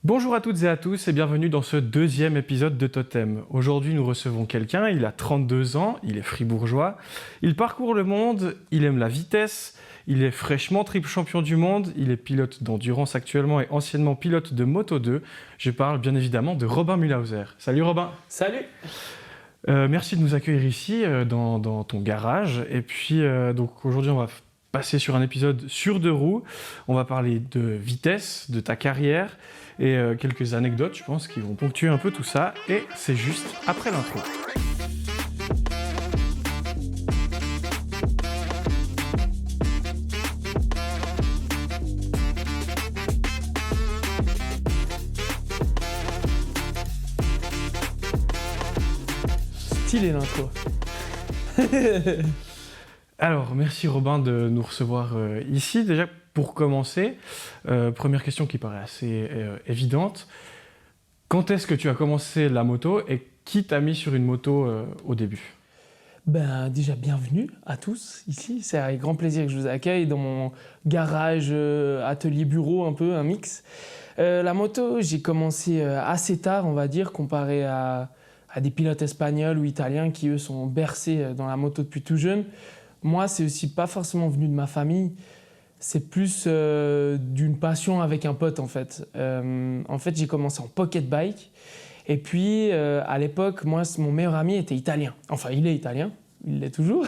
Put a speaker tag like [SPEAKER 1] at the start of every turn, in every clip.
[SPEAKER 1] Bonjour à toutes et à tous et bienvenue dans ce deuxième épisode de Totem. Aujourd'hui nous recevons quelqu'un, il a 32 ans, il est fribourgeois, il parcourt le monde, il aime la vitesse, il est fraîchement triple champion du monde, il est pilote d'endurance actuellement et anciennement pilote de Moto 2. Je parle bien évidemment de Robin Mühlhauser. Salut Robin.
[SPEAKER 2] Salut.
[SPEAKER 1] Merci de nous accueillir ici dans ton garage. Et puis donc aujourd'hui on va passer sur un épisode sur deux roues. On va parler de vitesse, de ta carrière et quelques anecdotes, je pense, qui vont ponctuer un peu tout ça. Et c'est juste après l'intro.
[SPEAKER 2] Stylé l'intro.
[SPEAKER 1] Alors, merci Robin de nous recevoir ici. Déjà, pour commencer, première question qui paraît assez évidente. Quand est-ce que tu as commencé la moto et qui t'a mis sur une moto au début ?
[SPEAKER 2] Déjà, bienvenue à tous ici. C'est avec grand plaisir que je vous accueille dans mon garage, atelier bureau, un peu, un mix. La moto, j'ai commencé assez tard, on va dire, comparé à des pilotes espagnols ou italiens qui, eux, sont bercés dans la moto depuis tout jeune. Moi, c'est aussi pas forcément venu de ma famille. C'est plus d'une passion avec un pote, en fait. J'ai commencé en pocket bike. Et puis, à l'époque, moi, mon meilleur ami était italien. Enfin, il est italien. Il l'est toujours.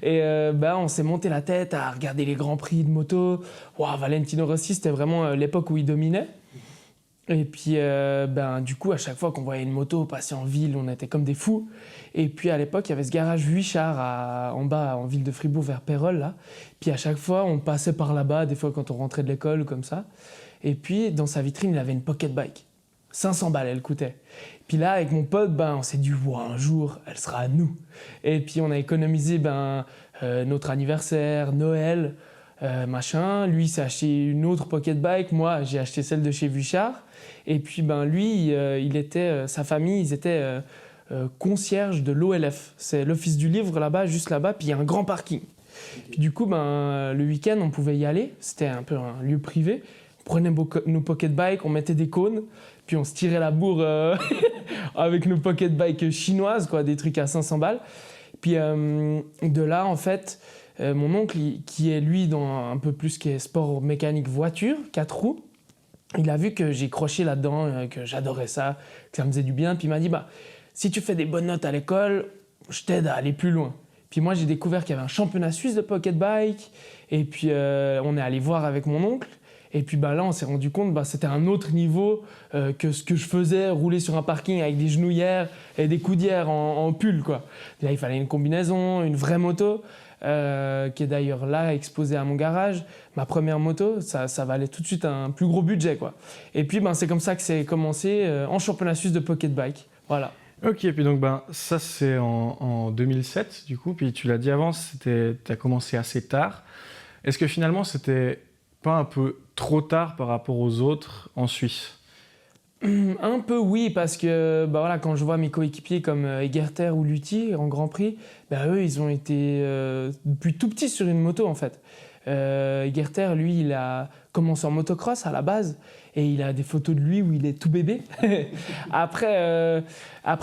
[SPEAKER 2] Et on s'est monté la tête à regarder les grands prix de moto. Wow, Valentino Rossi, c'était vraiment l'époque où il dominait. Et puis, du coup, à chaque fois qu'on voyait une moto passer en ville, on était comme des fous. Et puis, à l'époque, il y avait ce garage Vuitchard en bas, en ville de Fribourg, vers Pérols, là. Puis, à chaque fois, on passait par là-bas, des fois quand on rentrait de l'école ou comme ça. Et puis, dans sa vitrine, il avait une pocket bike. 500 balles, elle coûtait. Puis là, avec mon pote, on s'est dit, wow, un jour, elle sera à nous. Et puis, on a économisé notre anniversaire, Noël, machin. Lui, il s'est acheté une autre pocket bike. Moi, j'ai acheté celle de chez Vuitchard. Et puis, lui, sa famille, ils étaient concierges de l'OLF. C'est l'office du livre là-bas, juste là-bas. Puis, il y a un grand parking. Puis, du coup, le week-end, on pouvait y aller. C'était un peu un lieu privé. On prenait nos pocket bikes, on mettait des cônes. Puis, on se tirait la bourre avec nos pocket bikes chinoises, quoi, des trucs à 500 balles. Puis, de là, en fait, mon oncle, qui est lui dans un peu plus qui est sport mécanique voiture, 4 roues, il a vu que j'ai croché là-dedans, que j'adorais ça, que ça me faisait du bien. Puis il m'a dit, si tu fais des bonnes notes à l'école, je t'aide à aller plus loin. Puis moi, j'ai découvert qu'il y avait un championnat suisse de pocket bike. Et puis, on est allé voir avec mon oncle. Et puis là, on s'est rendu compte que c'était un autre niveau que ce que je faisais, rouler sur un parking avec des genouillères et des coudières en pull, quoi. Là, il fallait une combinaison, une vraie moto. Qui est d'ailleurs là exposée à mon garage. Ma première moto, ça valait tout de suite un plus gros budget, quoi. Et puis c'est comme ça que c'est commencé en championnat suisse de pocket bike. Voilà.
[SPEAKER 1] Ok, puis donc ça c'est en 2007 du coup, puis tu l'as dit avant, tu as commencé assez tard. Est-ce que finalement c'était pas un peu trop tard par rapport aux autres en Suisse ?
[SPEAKER 2] Un peu oui, parce que quand je vois mes coéquipiers comme Egerter ou Luthi en Grand Prix, eux ils ont été depuis tout petit sur une moto en fait. Egerter, lui, il a commencé en motocross à la base et il a des photos de lui où il est tout bébé. Après,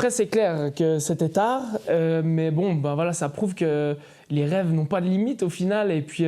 [SPEAKER 2] c'est clair que c'était tard, mais ça prouve que les rêves n'ont pas de limite au final. Et puis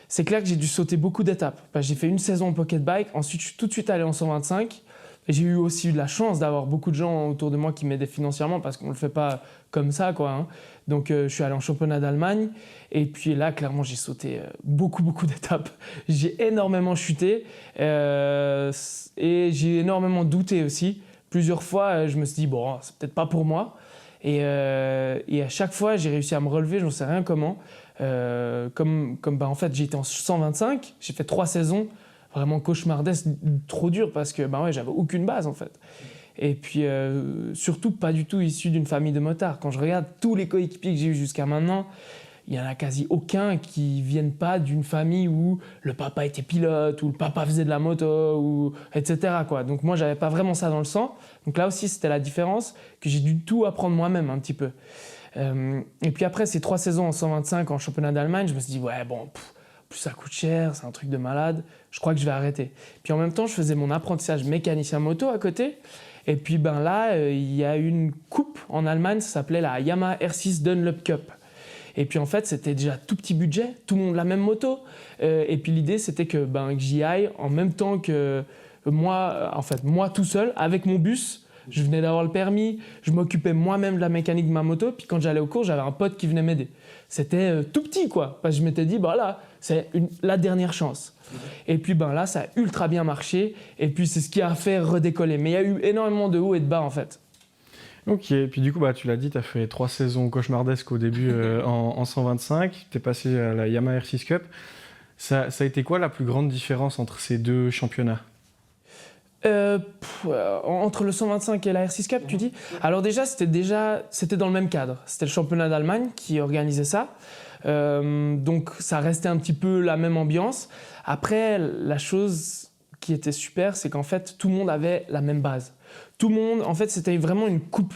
[SPEAKER 2] c'est clair que j'ai dû sauter beaucoup d'étapes. J'ai fait une saison en pocket bike, ensuite je suis tout de suite allé en 125. Et j'ai aussi eu de la chance d'avoir beaucoup de gens autour de moi qui m'aidaient financièrement parce qu'on ne le fait pas comme ça, quoi, hein. Donc je suis allé en championnat d'Allemagne et puis là, clairement, j'ai sauté beaucoup d'étapes. J'ai énormément chuté et j'ai énormément douté aussi. Plusieurs fois, je me suis dit, c'est peut-être pas pour moi. Et à chaque fois, j'ai réussi à me relever, je ne sais rien comment. En fait, j'ai été en 125, j'ai fait 3 saisons. Vraiment cauchemardesque, trop dur parce que j'avais aucune base en fait. Et puis surtout pas du tout issu d'une famille de motards. Quand je regarde tous les coéquipiers que j'ai eu jusqu'à maintenant, il n'y en a quasi aucun qui viennent pas d'une famille où le papa était pilote, où le papa faisait de la moto, etc., quoi. Donc moi j'avais pas vraiment ça dans le sang. Donc là aussi c'était la différence, que j'ai dû tout apprendre moi-même un petit peu. Et puis après ces 3 saisons en 125 en championnat d'Allemagne, je me suis dit plus ça coûte cher, c'est un truc de malade, je crois que je vais arrêter. Puis en même temps, je faisais mon apprentissage mécanicien moto à côté. Et puis là, il y a une coupe en Allemagne, ça s'appelait la Yamaha R6 Dunlop Cup. Et puis en fait, c'était déjà tout petit budget, tout le monde la même moto. Et puis l'idée, c'était que j'y aille en même temps que moi, moi tout seul, avec mon bus. Je venais d'avoir le permis, je m'occupais moi-même de la mécanique de ma moto. Puis quand j'allais au cours, j'avais un pote qui venait m'aider. C'était tout petit, quoi. Parce que je m'étais dit, là, c'est la dernière chance. Et puis là, ça a ultra bien marché. Et puis c'est ce qui a fait redécoller. Mais il y a eu énormément de hauts et de bas, en fait.
[SPEAKER 1] Ok, puis du coup, tu l'as dit, tu as fait 3 saisons cauchemardesques au début en 125. Tu es passé à la Yamaha R6 Cup. Ça a été quoi la plus grande différence entre ces deux championnats ?
[SPEAKER 2] Entre le 125 et la R6 Cup, tu dis ? Alors c'était dans le même cadre. C'était le championnat d'Allemagne qui organisait ça. Donc ça restait un petit peu la même ambiance. Après, la chose qui était super, c'est qu'en fait, tout le monde avait la même base. Tout le monde, en fait, c'était vraiment une coupe.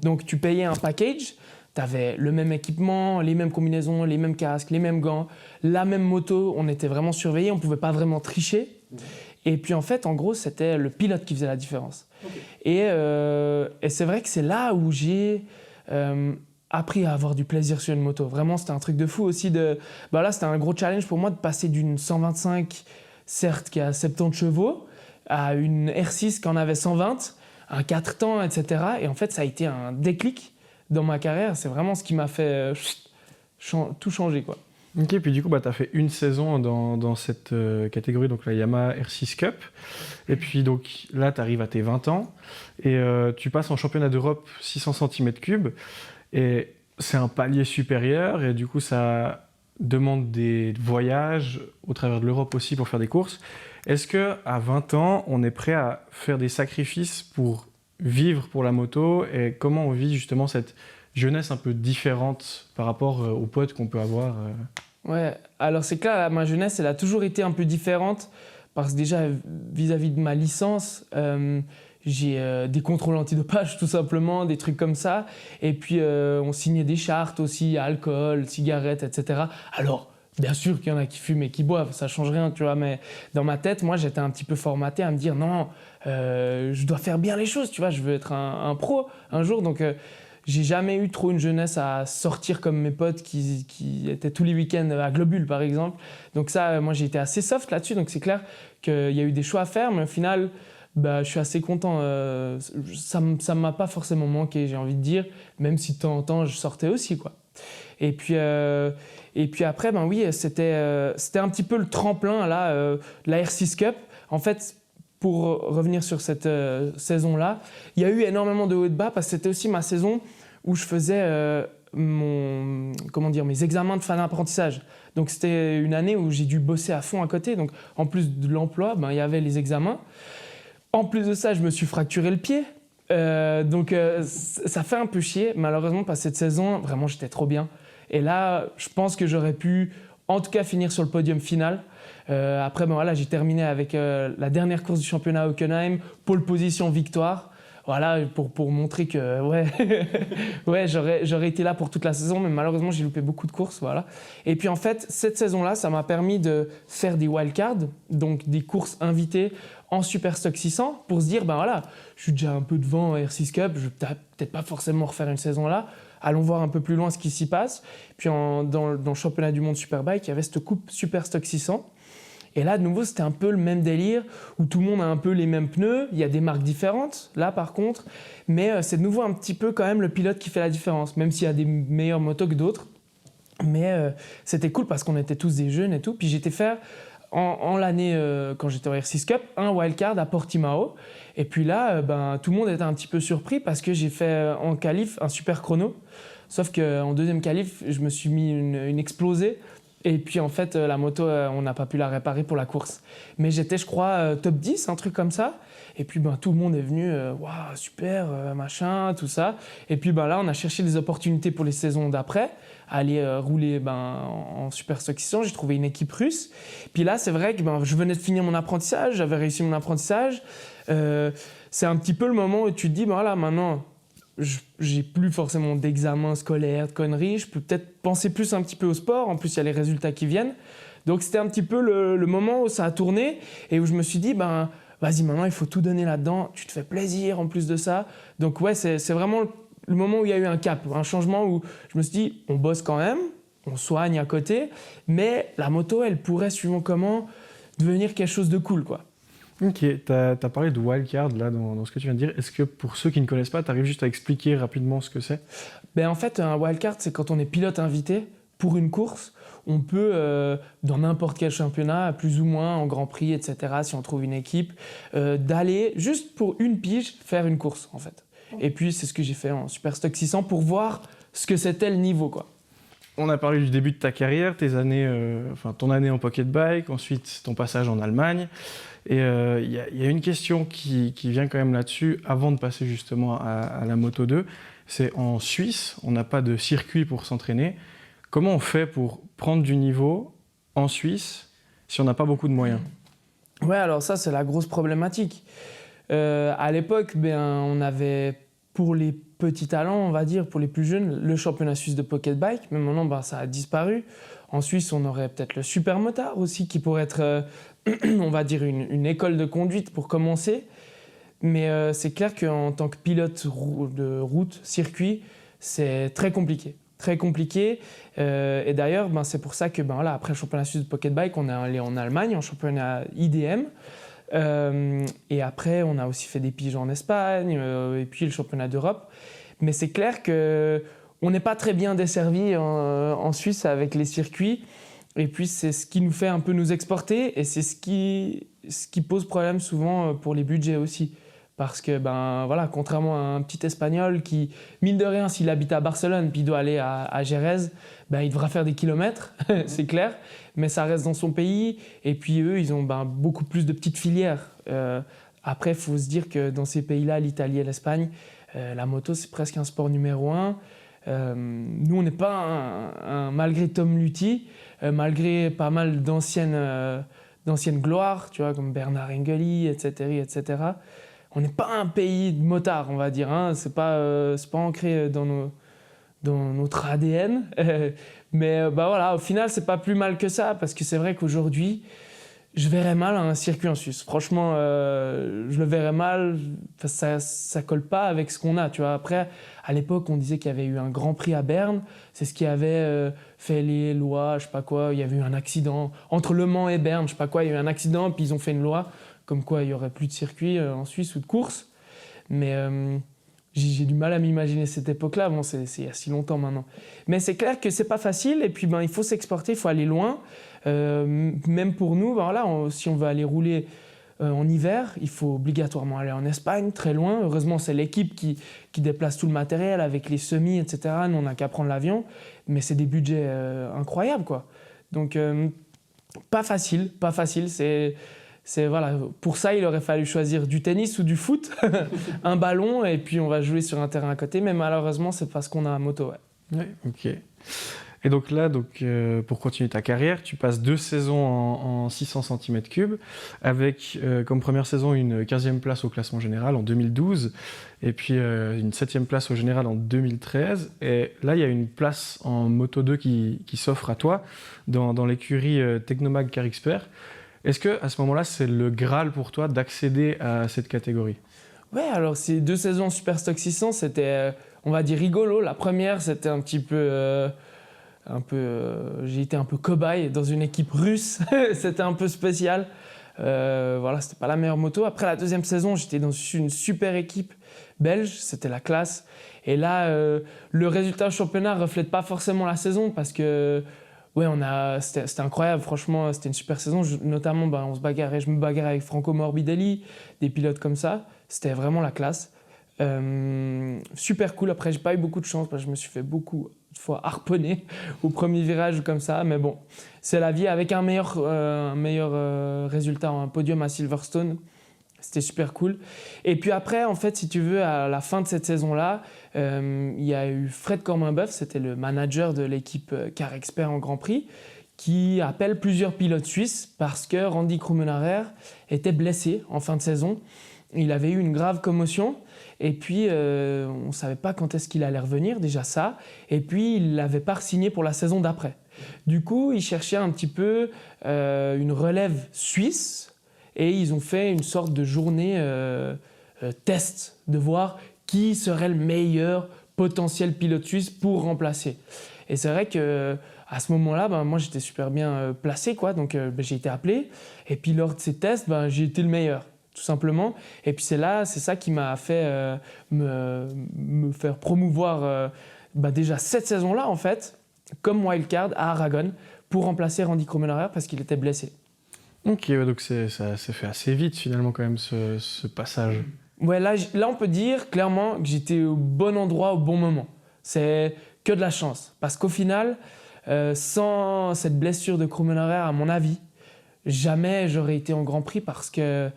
[SPEAKER 2] Donc tu payais un package, tu avais le même équipement, les mêmes combinaisons, les mêmes casques, les mêmes gants, la même moto. On était vraiment surveillés, on ne pouvait pas vraiment tricher. Et puis en fait, en gros, c'était le pilote qui faisait la différence. Okay. Et c'est vrai que c'est là où j'ai appris à avoir du plaisir sur une moto. Vraiment, c'était un truc de fou aussi. Là, c'était un gros challenge pour moi de passer d'une 125, certes, qui a 70 chevaux, à une R6 qui en avait 120, un 4 temps, etc. Et en fait, ça a été un déclic dans ma carrière. C'est vraiment ce qui m'a fait tout changer, quoi.
[SPEAKER 1] Ok, puis du coup, tu as fait une saison dans cette catégorie, donc la Yamaha R6 Cup. Et puis donc là, tu arrives à tes 20 ans et tu passes en championnat d'Europe 600 cm3. Et c'est un palier supérieur et du coup, ça demande des voyages au travers de l'Europe aussi pour faire des courses. Est-ce qu'à 20 ans, on est prêt à faire des sacrifices pour vivre pour la moto et comment on vit justement cette jeunesse un peu différente par rapport aux potes qu'on peut avoir
[SPEAKER 2] Ouais, alors c'est clair, ma jeunesse, elle a toujours été un peu différente parce que déjà, vis-à-vis de ma licence, j'ai des contrôles antidopage tout simplement, des trucs comme ça. Et puis, on signait des chartes aussi, alcool, cigarettes, etc. Alors, bien sûr qu'il y en a qui fument et qui boivent, ça change rien, tu vois. Mais dans ma tête, moi, j'étais un petit peu formaté à me dire non, je dois faire bien les choses, tu vois. Je veux être un pro un jour, donc... J'ai jamais eu trop une jeunesse à sortir comme mes potes qui étaient tous les week-ends à Globule, par exemple. Donc ça, moi, j'ai été assez soft là-dessus. Donc c'est clair qu'il y a eu des choix à faire, mais au final, je suis assez content. Ça ne m'a pas forcément manqué, j'ai envie de dire, même si de temps en temps, je sortais aussi, quoi. Et puis après, oui, c'était un petit peu le tremplin, là, la R6 Cup. En fait, pour revenir sur cette saison-là, il y a eu énormément de hauts et de bas parce que c'était aussi ma saison où je faisais mes examens de fin d'apprentissage. Donc c'était une année où j'ai dû bosser à fond à côté. Donc en plus de l'emploi, il y avait les examens. En plus de ça, je me suis fracturé le pied. Donc ça fait un peu chier. Malheureusement, pas cette saison, vraiment j'étais trop bien. Et là, je pense que j'aurais pu en tout cas finir sur le podium final. Après, j'ai terminé avec la dernière course du championnat à Hockenheim, pole position, victoire. Voilà, pour montrer que ouais, j'aurais été là pour toute la saison, mais malheureusement, j'ai loupé beaucoup de courses. Voilà. Et puis en fait, cette saison-là, ça m'a permis de faire des wildcards, donc des courses invitées en Super Stock 600, pour se dire, je suis déjà un peu devant R6 Cup, je vais peut-être pas forcément refaire une saison là. Allons voir un peu plus loin ce qui s'y passe. Puis dans le championnat du monde Superbike, il y avait cette coupe Super Stock 600. Et là, de nouveau, c'était un peu le même délire où tout le monde a un peu les mêmes pneus. Il y a des marques différentes, là, par contre. Mais c'est de nouveau un petit peu quand même le pilote qui fait la différence, même s'il y a des meilleures motos que d'autres. Mais c'était cool parce qu'on était tous des jeunes et tout. Puis j'étais faire, en l'année, quand j'étais au R6 Cup, un wildcard à Portimao. Et puis là, tout le monde était un petit peu surpris parce que j'ai fait en qualif un super chrono. Sauf qu'en deuxième qualif, je me suis mis une explosée. Et puis en fait, la moto, on n'a pas pu la réparer pour la course. Mais j'étais, je crois, top 10, un truc comme ça. Et puis tout le monde est venu, waouh, super, machin, tout ça. Et puis là, on a cherché des opportunités pour les saisons d'après, aller rouler en Super Stock 600. J'ai trouvé une équipe russe. Puis là, c'est vrai que je venais de finir mon apprentissage, j'avais réussi mon apprentissage. C'est un petit peu le moment où tu te dis, maintenant, j'ai plus forcément d'examens scolaires, de conneries. Je peux peut-être penser plus un petit peu au sport. En plus, il y a les résultats qui viennent. Donc c'était un petit peu le moment où ça a tourné et où je me suis dit, ben, vas-y, maintenant il faut tout donner là-dedans, tu te fais plaisir en plus de ça. Donc ouais, c'est vraiment le moment où il y a eu un cap, un changement où je me suis dit, on bosse quand même, on soigne à côté, mais la moto, elle pourrait, suivant comment, devenir quelque chose de cool, quoi.
[SPEAKER 1] Ok, tu as parlé de wildcard là, dans ce que tu viens de dire. Est-ce que pour ceux qui ne connaissent pas, tu arrives juste à expliquer rapidement ce que c'est?
[SPEAKER 2] Ben, en fait, un wildcard, c'est quand on est pilote invité pour une course. On peut, dans n'importe quel championnat, plus ou moins en Grand Prix, etc., si on trouve une équipe, d'aller juste pour une pige faire une course, en fait. Et puis, c'est ce que j'ai fait en Superstock 600 pour voir ce que c'était le niveau, quoi.
[SPEAKER 1] On a parlé du début de ta carrière, ton année en pocket bike, ensuite ton passage en Allemagne. Et il y a une question qui vient quand même là-dessus, avant de passer justement à la Moto 2. C'est en Suisse, on n'a pas de circuit pour s'entraîner. Comment on fait pour prendre du niveau en Suisse si on n'a pas beaucoup de moyens?
[SPEAKER 2] Ouais, alors ça, c'est la grosse problématique. À l'époque, on avait, pour les petits talents, on va dire, pour les plus jeunes, le championnat suisse de pocket bike. Mais maintenant, ça a disparu. En Suisse, on aurait peut-être le supermotard aussi, qui pourrait être, on va dire, une école de conduite pour commencer. Mais c'est clair qu'en tant que pilote de route, circuit, c'est très compliqué. Très compliqué. Et d'ailleurs, c'est pour ça que après le championnat suisse de pocket bike, on est allé en Allemagne, en championnat IDM. Et après, on a aussi fait des piges en Espagne, et puis le championnat d'Europe. Mais c'est clair qu'on n'est pas très bien desservi en Suisse avec les circuits. Et puis, c'est ce qui nous fait un peu nous exporter. Et c'est ce qui pose problème souvent pour les budgets aussi. Parce que, contrairement à un petit Espagnol qui, mine de rien, s'il habite à Barcelone puis il doit aller à Jerez, il devra faire des kilomètres, c'est clair, mais ça reste dans son pays. Et puis eux, ils ont beaucoup plus de petites filières. Après, il faut se dire que dans ces pays-là, l'Italie et l'Espagne, la moto, c'est presque un sport numéro 1. Nous, on n'est pas malgré Tom Luthi, malgré pas mal d'anciennes gloires, tu vois, comme Bernard Engeli, etc. On n'est pas un pays de motards, on va dire. Hein. C'est pas ancré dans notre ADN. Mais au final, c'est pas plus mal que ça. Parce que c'est vrai qu'aujourd'hui, je verrais mal un circuit en Suisse. Franchement, je le verrais mal. Ça colle pas avec ce qu'on a. Tu vois. Après, à l'époque, on disait qu'il y avait eu un Grand Prix à Berne. C'est ce qui avait fait les lois, je sais pas quoi. Il y avait eu un accident. Entre Le Mans et Berne, je sais pas quoi, il y a eu un accident. Puis ils ont fait une loi comme quoi il n'y aurait plus de circuit en Suisse ou de course. Mais j'ai du mal à m'imaginer cette époque-là. Bon, c'est il y a si longtemps maintenant. Mais c'est clair que c'est pas facile. Et puis, il faut s'exporter, il faut aller loin. Même pour nous, si on veut aller rouler en hiver, il faut obligatoirement aller en Espagne, très loin. Heureusement, c'est l'équipe qui déplace tout le matériel avec les semis, etc. Nous, on n'a qu'à prendre l'avion. Mais c'est des budgets incroyables, quoi. Donc, pas facile. Pour ça, il aurait fallu choisir du tennis ou du foot, un ballon, et puis on va jouer sur un terrain à côté. Mais malheureusement, c'est parce qu'on a un moto. Ouais.
[SPEAKER 1] Ouais, ok. Et donc là, pour continuer ta carrière, tu passes 2 saisons en 600 cm3, avec comme première saison une 15e place au classement général en 2012, et puis une 7e place au général en 2013. Et là, il y a une place en Moto 2 qui s'offre à toi dans l'écurie Technomag Car Expert. Est-ce qu'à ce moment-là, c'est le Graal pour toi d'accéder à cette catégorie?
[SPEAKER 2] Ouais, alors ces 2 saisons Superstock 600, c'était, on va dire, rigolo. La première, c'était un petit peu... j'ai été un peu cobaye dans une équipe russe. C'était un peu spécial. C'était pas la meilleure moto. Après la 2e saison, j'étais dans une super équipe belge. C'était la classe. Et là, le résultat au championnat reflète pas forcément la saison parce que... Ouais, c'était incroyable, franchement, c'était une super saison. Notamment, je me bagarrais avec Franco Morbidelli, des pilotes comme ça. C'était vraiment la classe. Super cool. Après, j'ai pas eu beaucoup de chance parce que je me suis fait beaucoup de fois harponner au premier virage comme ça. Mais bon, c'est la vie. Avec un meilleur résultat, un podium à Silverstone. C'était super cool. Et puis après, en fait, si tu veux, à la fin de cette saison-là, il y a eu Fred Corminboeuf, c'était le manager de l'équipe Car Expert en Grand Prix, qui appelle plusieurs pilotes suisses parce que Randy Krummenacher était blessé en fin de saison. Il avait eu une grave commotion et puis on ne savait pas quand est-ce qu'il allait revenir, déjà ça. Et puis il ne l'avait pas re-signé pour la saison d'après. Du coup, ils cherchaient un petit peu une relève suisse et ils ont fait une sorte de journée test de voir qui serait le meilleur potentiel pilote suisse pour remplacer. Et c'est vrai que à ce moment-là, moi j'étais super bien placé, quoi, donc j'ai été appelé. Et puis lors de ces tests, j'ai été le meilleur, tout simplement. Et puis c'est ça qui m'a fait me faire promouvoir déjà cette saison-là, en fait, comme wildcard à Aragon, pour remplacer Randy Krummenacher parce qu'il était blessé.
[SPEAKER 1] Ok, ouais, donc ça s'est fait assez vite finalement quand même ce passage.
[SPEAKER 2] Ouais, là, on peut dire clairement que j'étais au bon endroit au bon moment. C'est que de la chance. Parce qu'au final, sans cette blessure de Krummenacher, à mon avis, jamais j'aurais été en Grand Prix parce que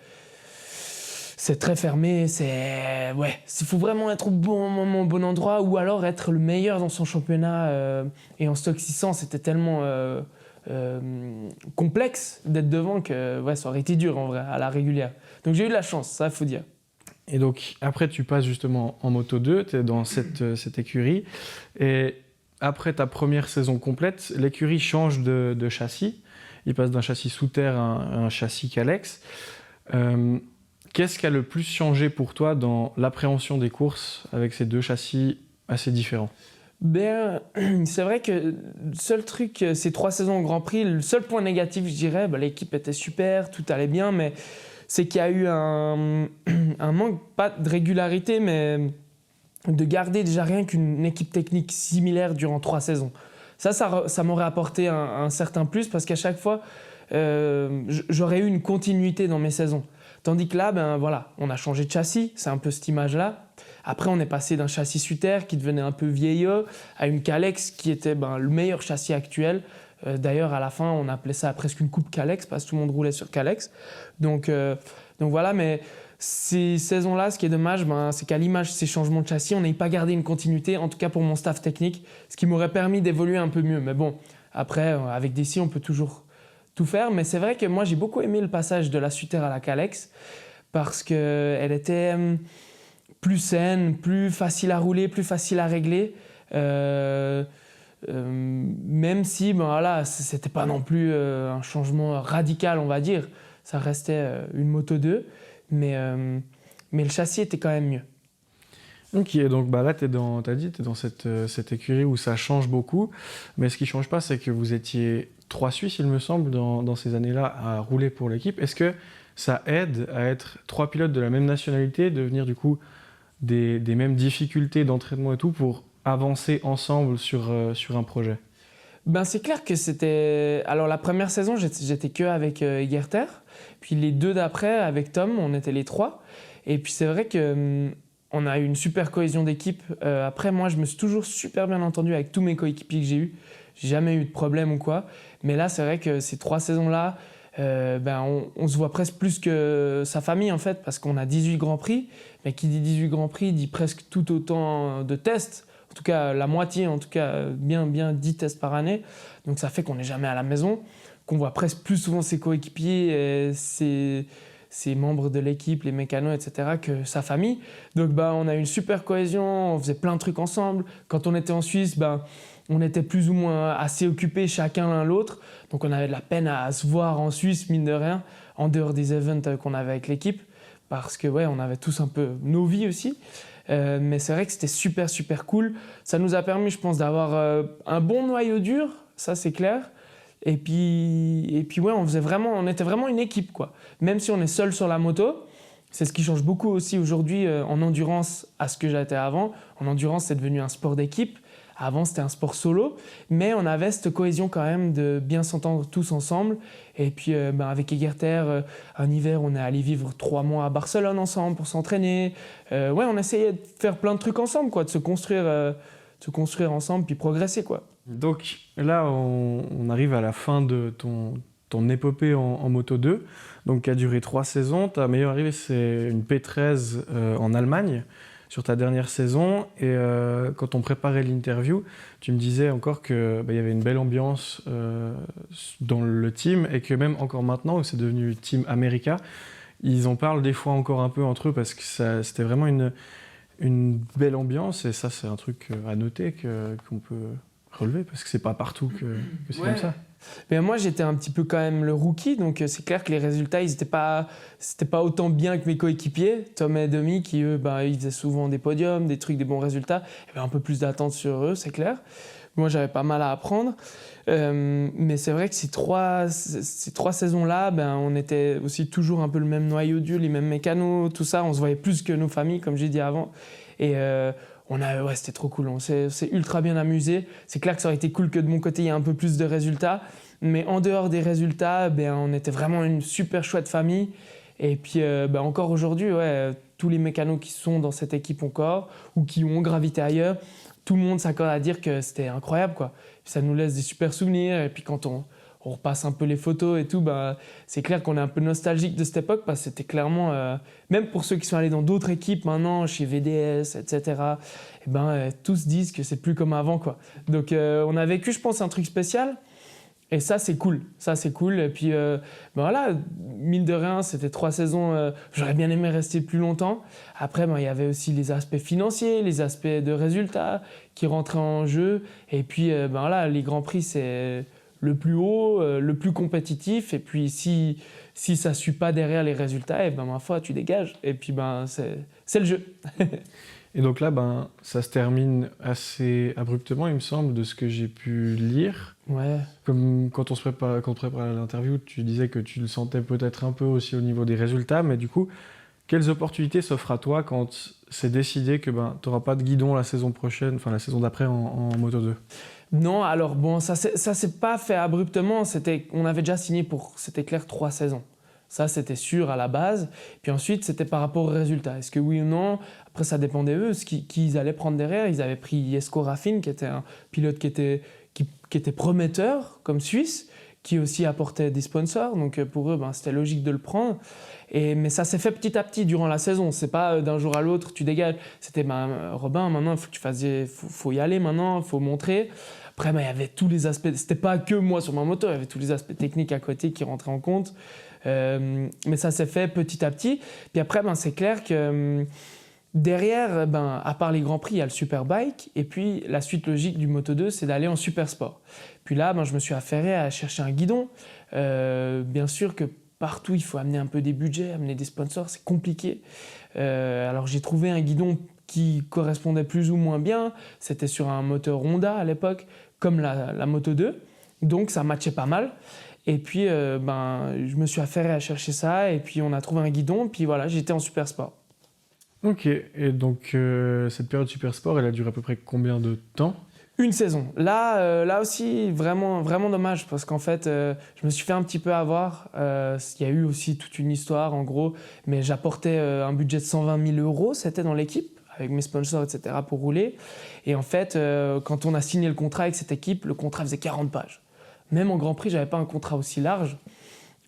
[SPEAKER 2] c'est très fermé. Il faut vraiment être au bon moment, au bon endroit ou alors être le meilleur dans son championnat. Et en Stock 600, c'était tellement complexe d'être devant que ça aurait été dur en vrai, à la régulière. Donc j'ai eu de la chance, ça, il faut dire.
[SPEAKER 1] Et donc, après, tu passes justement en Moto 2, tu es dans cette écurie. Et après ta première saison complète, l'écurie change de châssis. Il passe d'un châssis sous terre à un châssis Kalex. Qu'est-ce qui a le plus changé pour toi dans l'appréhension des courses avec ces deux châssis assez différents ?
[SPEAKER 2] C'est vrai que le seul truc, ces 3 saisons au Grand Prix, le seul point négatif, je dirais, l'équipe était super, tout allait bien, mais c'est qu'il y a eu un manque, pas de régularité, mais de garder déjà rien qu'une équipe technique similaire durant 3 saisons. Ça m'aurait apporté un certain plus parce qu'à chaque fois, j'aurais eu une continuité dans mes saisons. Tandis que là, on a changé de châssis, c'est un peu cette image-là. Après, on est passé d'un châssis Suter qui devenait un peu vieillot à une Kalex qui était le meilleur châssis actuel. D'ailleurs, à la fin, on appelait ça presque une coupe Kalex parce que tout le monde roulait sur Kalex. Donc voilà, mais ces saisons-là, ce qui est dommage, c'est qu'à l'image de ces changements de châssis, on n'ait pas gardé une continuité, en tout cas pour mon staff technique, ce qui m'aurait permis d'évoluer un peu mieux. Mais bon, après, avec DC, on peut toujours tout faire. Mais c'est vrai que moi, j'ai beaucoup aimé le passage de la Suter à la Kalex parce qu'elle était plus saine, plus facile à rouler, plus facile à régler. Même si c'était pas non plus un changement radical, on va dire. Ça restait une Moto 2, mais le châssis était quand même mieux.
[SPEAKER 1] Ok, donc là, t'as dit, tu es dans cette écurie où ça change beaucoup, mais ce qui ne change pas, c'est que vous étiez 3 Suisses, il me semble, dans ces années-là, à rouler pour l'équipe. Est-ce que ça aide à être 3 pilotes de la même nationalité, devenir du coup des mêmes difficultés d'entraînement et tout pour avancer ensemble sur un projet ?
[SPEAKER 2] C'est clair que c'était... Alors la première saison, j'étais que avec Egerter, puis les 2 d'après, avec Tom, on était les 3. Et puis c'est vrai que on a eu une super cohésion d'équipe. Après, moi, je me suis toujours super bien entendu avec tous mes coéquipiers que j'ai eus. J'ai jamais eu de problème ou quoi. Mais là, c'est vrai que ces 3 saisons-là, on se voit presque plus que sa famille, en fait, parce qu'on a 18 Grands Prix. Mais qui dit 18 Grands Prix dit presque tout autant de tests. En tout cas, la moitié, en tout cas, bien 10 tests par année. Donc ça fait qu'on n'est jamais à la maison, qu'on voit presque plus souvent ses coéquipiers, ses membres de l'équipe, les mécanos, etc., que sa famille. Donc on a une super cohésion, on faisait plein de trucs ensemble. Quand on était en Suisse, on était plus ou moins assez occupés chacun l'un l'autre. Donc on avait de la peine à se voir en Suisse, mine de rien, en dehors des events qu'on avait avec l'équipe. Parce que on avait tous un peu nos vies aussi. Mais c'est vrai que c'était super, super cool. Ça nous a permis, je pense, d'avoir un bon noyau dur, ça c'est clair. Et puis on était vraiment une équipe, quoi. Même si on est seul sur la moto, c'est ce qui change beaucoup aussi aujourd'hui en endurance à ce que j'étais avant. En endurance, c'est devenu un sport d'équipe. Avant, c'était un sport solo, mais on avait cette cohésion quand même de bien s'entendre tous ensemble. Et puis, avec Egerter, un hiver, on est allé vivre 3 mois à Barcelone ensemble pour s'entraîner. On essayait de faire plein de trucs ensemble, quoi, de se construire ensemble, puis progresser, quoi.
[SPEAKER 1] Donc là, on arrive à la fin de ton épopée en Moto 2, donc qui a duré 3 saisons. Ta meilleure arrivée, c'est une P13 en Allemagne, sur ta dernière saison. Et quand on préparait l'interview, tu me disais encore qu'il y avait une belle ambiance dans le team et que même encore maintenant, où c'est devenu Team America, ils en parlent des fois encore un peu entre eux parce que c'était vraiment une belle ambiance. Et ça, c'est un truc à noter qu'on peut relever, parce que c'est pas partout que c'est comme ça.
[SPEAKER 2] Mais moi, j'étais un petit peu quand même le rookie, donc c'est clair que les résultats, c'était pas autant bien que mes coéquipiers, Tom et Demi, qui eux, ils faisaient souvent des podiums, des trucs, des bons résultats. Il y avait un peu plus d'attente sur eux, c'est clair. Moi, j'avais pas mal à apprendre. Mais c'est vrai que ces trois saisons-là, on était aussi toujours un peu le même noyau dur, les mêmes mécanos, tout ça. On se voyait plus que nos familles, comme j'ai dit avant. Et c'était trop cool. On s'est ultra bien amusé. C'est clair que ça aurait été cool que de mon côté, il y ait un peu plus de résultats. Mais en dehors des résultats, on était vraiment une super chouette famille. Et puis encore aujourd'hui, tous les mécanos qui sont dans cette équipe encore ou qui ont gravité ailleurs, tout le monde s'accorde à dire que c'était incroyable, quoi. Ça nous laisse des super souvenirs. Et puis quand on repasse un peu les photos et tout, c'est clair qu'on est un peu nostalgique de cette époque parce que c'était clairement, même pour ceux qui sont allés dans d'autres équipes maintenant, chez VDS, etc., tous disent que c'est plus comme avant, quoi. Donc on a vécu, je pense, un truc spécial. Et ça, c'est cool. Et puis, mine de rien, c'était 3 saisons. J'aurais bien aimé rester plus longtemps. Après, il y avait aussi les aspects financiers, les aspects de résultats qui rentraient en jeu. Et puis, les Grands Prix, c'est le plus haut, le plus compétitif. Et puis, si ça ne suit pas derrière les résultats, ma foi, tu dégages. Et puis, c'est le jeu.
[SPEAKER 1] Et donc là, ça se termine assez abruptement, il me semble, de ce que j'ai pu lire.
[SPEAKER 2] Ouais.
[SPEAKER 1] Comme quand on préparait l'interview, tu disais que tu le sentais peut-être un peu aussi au niveau des résultats, mais du coup, quelles opportunités s'offrent à toi quand c'est décidé que tu n'auras pas de guidon la saison prochaine, enfin la saison d'après en Moto2?
[SPEAKER 2] Non, alors ça s'est pas fait abruptement. On avait déjà signé pour, c'était clair, 3 saisons. Ça, c'était sûr à la base. Puis ensuite, c'était par rapport aux résultats. Est-ce que oui ou non? Après, ça dépendait d'eux, qui ils allaient prendre derrière. Ils avaient pris Jesko Raffin, qui était un pilote qui était prometteur, comme Suisse, qui aussi apportait des sponsors. Donc pour eux, c'était logique de le prendre. Mais ça s'est fait petit à petit durant la saison. C'est pas d'un jour à l'autre, tu dégages. C'était Robin, maintenant, il faut que tu fasses, faut y aller maintenant, il faut montrer. Après, il y avait tous les aspects. C'était pas que moi sur ma moto, il y avait tous les aspects techniques à côté qui rentraient en compte. Mais ça s'est fait petit à petit. Puis après, c'est clair que derrière, à part les Grands Prix, il y a le Superbike. Et puis, la suite logique du Moto2, c'est d'aller en Supersport. Puis là, je me suis affairé à chercher un guidon. Bien sûr que partout, il faut amener un peu des budgets, amener des sponsors, c'est compliqué. Alors, j'ai trouvé un guidon qui correspondait plus ou moins bien. C'était sur un moteur Honda à l'époque, comme la Moto2. Donc, ça matchait pas mal. Et puis, je me suis affairé à chercher ça. Et puis, on a trouvé un guidon. Puis voilà, j'étais en Supersport.
[SPEAKER 1] Ok. Et donc, cette période Supersport, elle a duré à peu près combien de temps?
[SPEAKER 2] Une saison. Là aussi, vraiment, vraiment dommage parce qu'en fait, je me suis fait un petit peu avoir. Il y a eu aussi toute une histoire, en gros. Mais j'apportais un budget de 120 000 €, c'était dans l'équipe, avec mes sponsors, etc., pour rouler. Et en fait, quand on a signé le contrat avec cette équipe, le contrat faisait 40 pages. Même en Grand Prix, j'avais pas un contrat aussi large.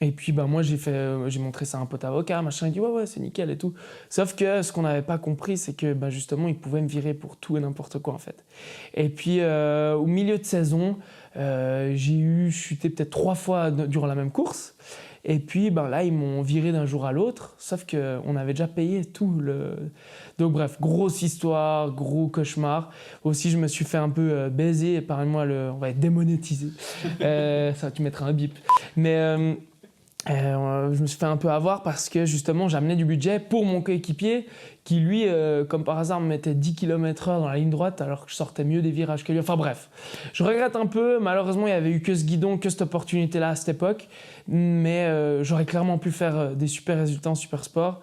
[SPEAKER 2] Et puis moi j'ai montré ça à un pote avocat, machin, il dit ouais c'est nickel et tout. Sauf que ce qu'on n'avait pas compris, c'est que justement il pouvait me virer pour tout et n'importe quoi en fait. Et puis au milieu de saison, j'ai chuté peut-être 3 fois durant la même course. Et puis là ils m'ont viré d'un jour à l'autre, sauf qu'on avait déjà payé tout le. Donc bref, grosse histoire, gros cauchemar. Aussi je me suis fait un peu baiser, épargne-moi on va être démonétisé. Ça tu mettras un bip. Mais je me suis fait un peu avoir parce que justement j'amenais du budget pour mon coéquipier qui lui, comme par hasard, me mettait 10 km/h dans la ligne droite alors que je sortais mieux des virages que lui. Enfin bref, je regrette un peu. Malheureusement, il n'y avait eu que ce guidon, que cette opportunité-là à cette époque. Mais j'aurais clairement pu faire des super résultats en super sport.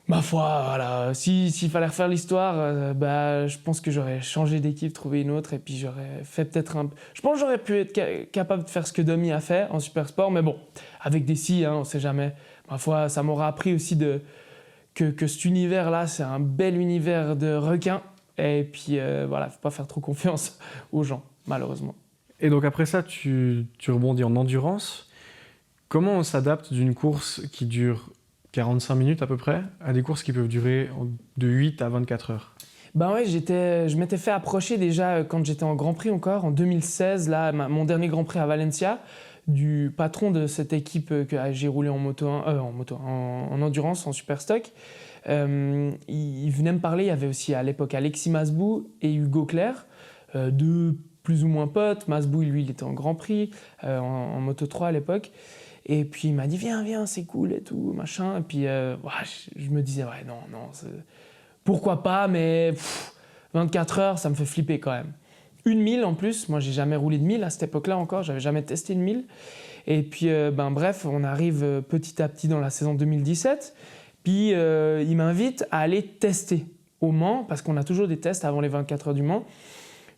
[SPEAKER 2] Ma foi, voilà. S'il fallait refaire l'histoire, je pense que j'aurais changé d'équipe, trouvé une autre, et puis j'aurais fait peut-être un. Je pense que j'aurais pu être capable de faire ce que Domi a fait en super sport, mais bon, avec des si, on ne sait jamais. Ma foi, ça m'aura appris aussi que cet univers-là, c'est un bel univers de requins, et puis voilà, faut pas faire trop confiance aux gens, malheureusement.
[SPEAKER 1] Et donc après ça, tu rebondis en endurance. Comment on s'adapte d'une course qui dure 45 minutes à peu près, à des courses qui peuvent durer de 8 à 24 heures?
[SPEAKER 2] Ouais, je m'étais fait approcher déjà quand j'étais en Grand Prix encore, en 2016, là, mon dernier Grand Prix à Valencia, du patron de cette équipe que j'ai roulé en endurance, en super stock. Il venait me parler, il y avait aussi à l'époque Alexis Masbou et Hugo Claire, deux plus ou moins potes. Masbou, lui, il était en Grand Prix, en Moto 3 à l'époque. Et puis il m'a dit viens, c'est cool et tout, machin. Et puis je me disais ouais, non, pourquoi pas, mais 24 heures, ça me fait flipper quand même. Une 1000 en plus, moi j'ai jamais roulé de 1000 à cette époque-là encore, j'avais jamais testé une 1000. Et puis bref, on arrive petit à petit dans la saison 2017. Puis il m'invite à aller tester au Mans, parce qu'on a toujours des tests avant les 24 heures du Mans.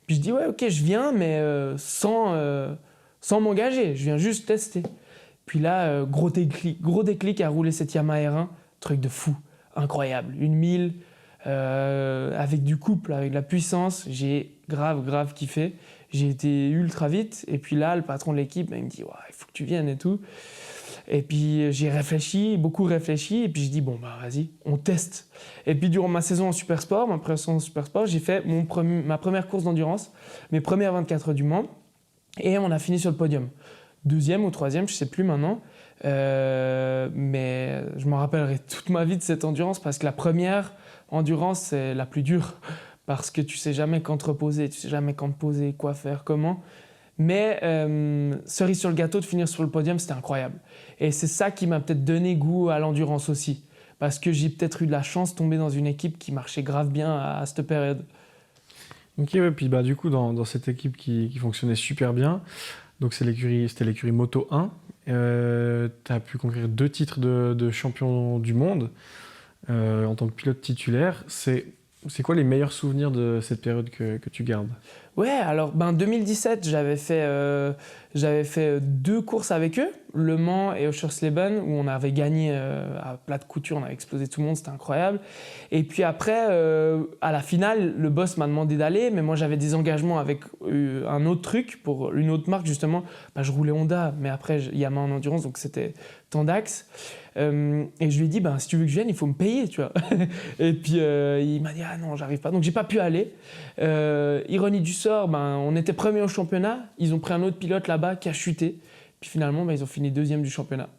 [SPEAKER 2] Puis je dis ouais, ok, je viens, mais sans m'engager, je viens juste tester. Puis là, gros déclic à rouler cette Yamaha R1, truc de fou, incroyable. Une 1000, avec du couple, avec de la puissance, j'ai grave kiffé. J'ai été ultra vite, et puis là, le patron de l'équipe, il me dit ouais, il faut que tu viennes et tout. Et puis j'ai beaucoup réfléchi, et puis je dis bon bah vas-y, on teste. Et puis durant ma saison en Supersport, j'ai fait ma première course d'endurance, mes premières 24 heures du Mans, et on a fini sur le podium. Deuxième ou troisième, je ne sais plus maintenant, mais je m'en rappellerai toute ma vie de cette endurance, parce que la première endurance, c'est la plus dure, parce que tu ne sais jamais quand te reposer, tu ne sais jamais quand te poser, quoi faire, comment. Mais cerise sur le gâteau, de finir sur le podium, c'était incroyable. Et c'est ça qui m'a peut-être donné goût à l'endurance aussi, parce que j'ai peut-être eu de la chance de tomber dans une équipe qui marchait grave bien à cette période.
[SPEAKER 1] Ok, ouais, puis du coup, dans cette équipe qui fonctionnait super bien, donc c'était l'écurie Moto 1, tu as pu conquérir 2 titres de champion du monde en tant que pilote titulaire. C'est quoi les meilleurs souvenirs de cette période que tu gardes?
[SPEAKER 2] Ouais, alors 2017, j'avais fait 2 courses avec eux, Le Mans et Oschersleben, où on avait gagné à plat de couture, on avait explosé tout le monde, c'était incroyable. Et puis après, à la finale, le boss m'a demandé d'aller, mais moi j'avais des engagements avec un autre truc, pour une autre marque justement. Je roulais Honda, mais après Yamaha en endurance, donc c'était Tandax. Et je lui ai dit, si tu veux que je vienne, il faut me payer, tu vois. Et puis il m'a dit, ah non, j'arrive pas. Donc j'ai pas pu aller. Ironie du sort, on était premier au championnat. Ils ont pris un autre pilote là-bas qui a chuté. Puis finalement, ils ont fini 2e du championnat.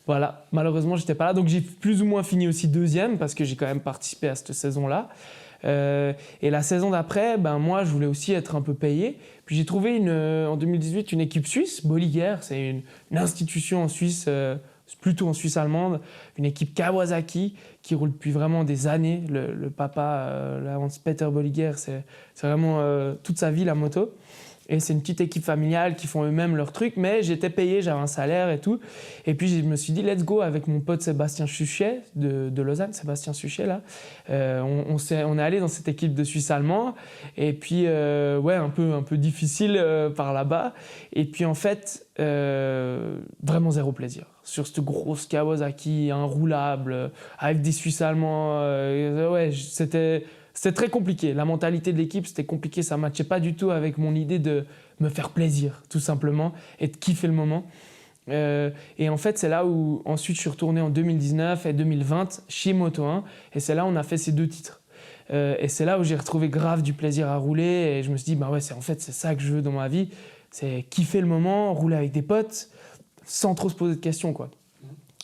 [SPEAKER 2] Voilà, malheureusement, j'étais pas là. Donc j'ai plus ou moins fini aussi 2e, parce que j'ai quand même participé à cette saison-là. Et la saison d'après, moi, je voulais aussi être un peu payé. Puis j'ai trouvé en 2018 une équipe suisse, Bolliger. C'est une institution en Suisse, plutôt en Suisse allemande, une équipe Kawasaki qui roule depuis vraiment des années. Le papa, Hans-Peter Bolliger, c'est vraiment toute sa vie la moto. Et c'est une petite équipe familiale qui font eux-mêmes leur truc, mais j'étais payé, j'avais un salaire et tout. Et puis je me suis dit, let's go, avec mon pote Sébastien Suchet de Lausanne, Sébastien Suchet là. On est allé dans cette équipe de Suisse allemand. Et puis, un peu difficile par là-bas. Et puis en fait, vraiment zéro plaisir. Sur cette grosse Kawasaki, inroulable, avec des Suisses allemands, c'était très compliqué. La mentalité de l'équipe, c'était compliqué. Ça ne matchait pas du tout avec mon idée de me faire plaisir, tout simplement, et de kiffer le moment. Et en fait, c'est là où ensuite je suis retourné en 2019 et 2020 chez Moto 1. Et c'est là où on a fait ces 2 titres. Et c'est là où j'ai retrouvé grave du plaisir à rouler. Et je me suis dit, c'est ça que je veux dans ma vie. C'est kiffer le moment, rouler avec des potes, sans trop se poser de questions, quoi.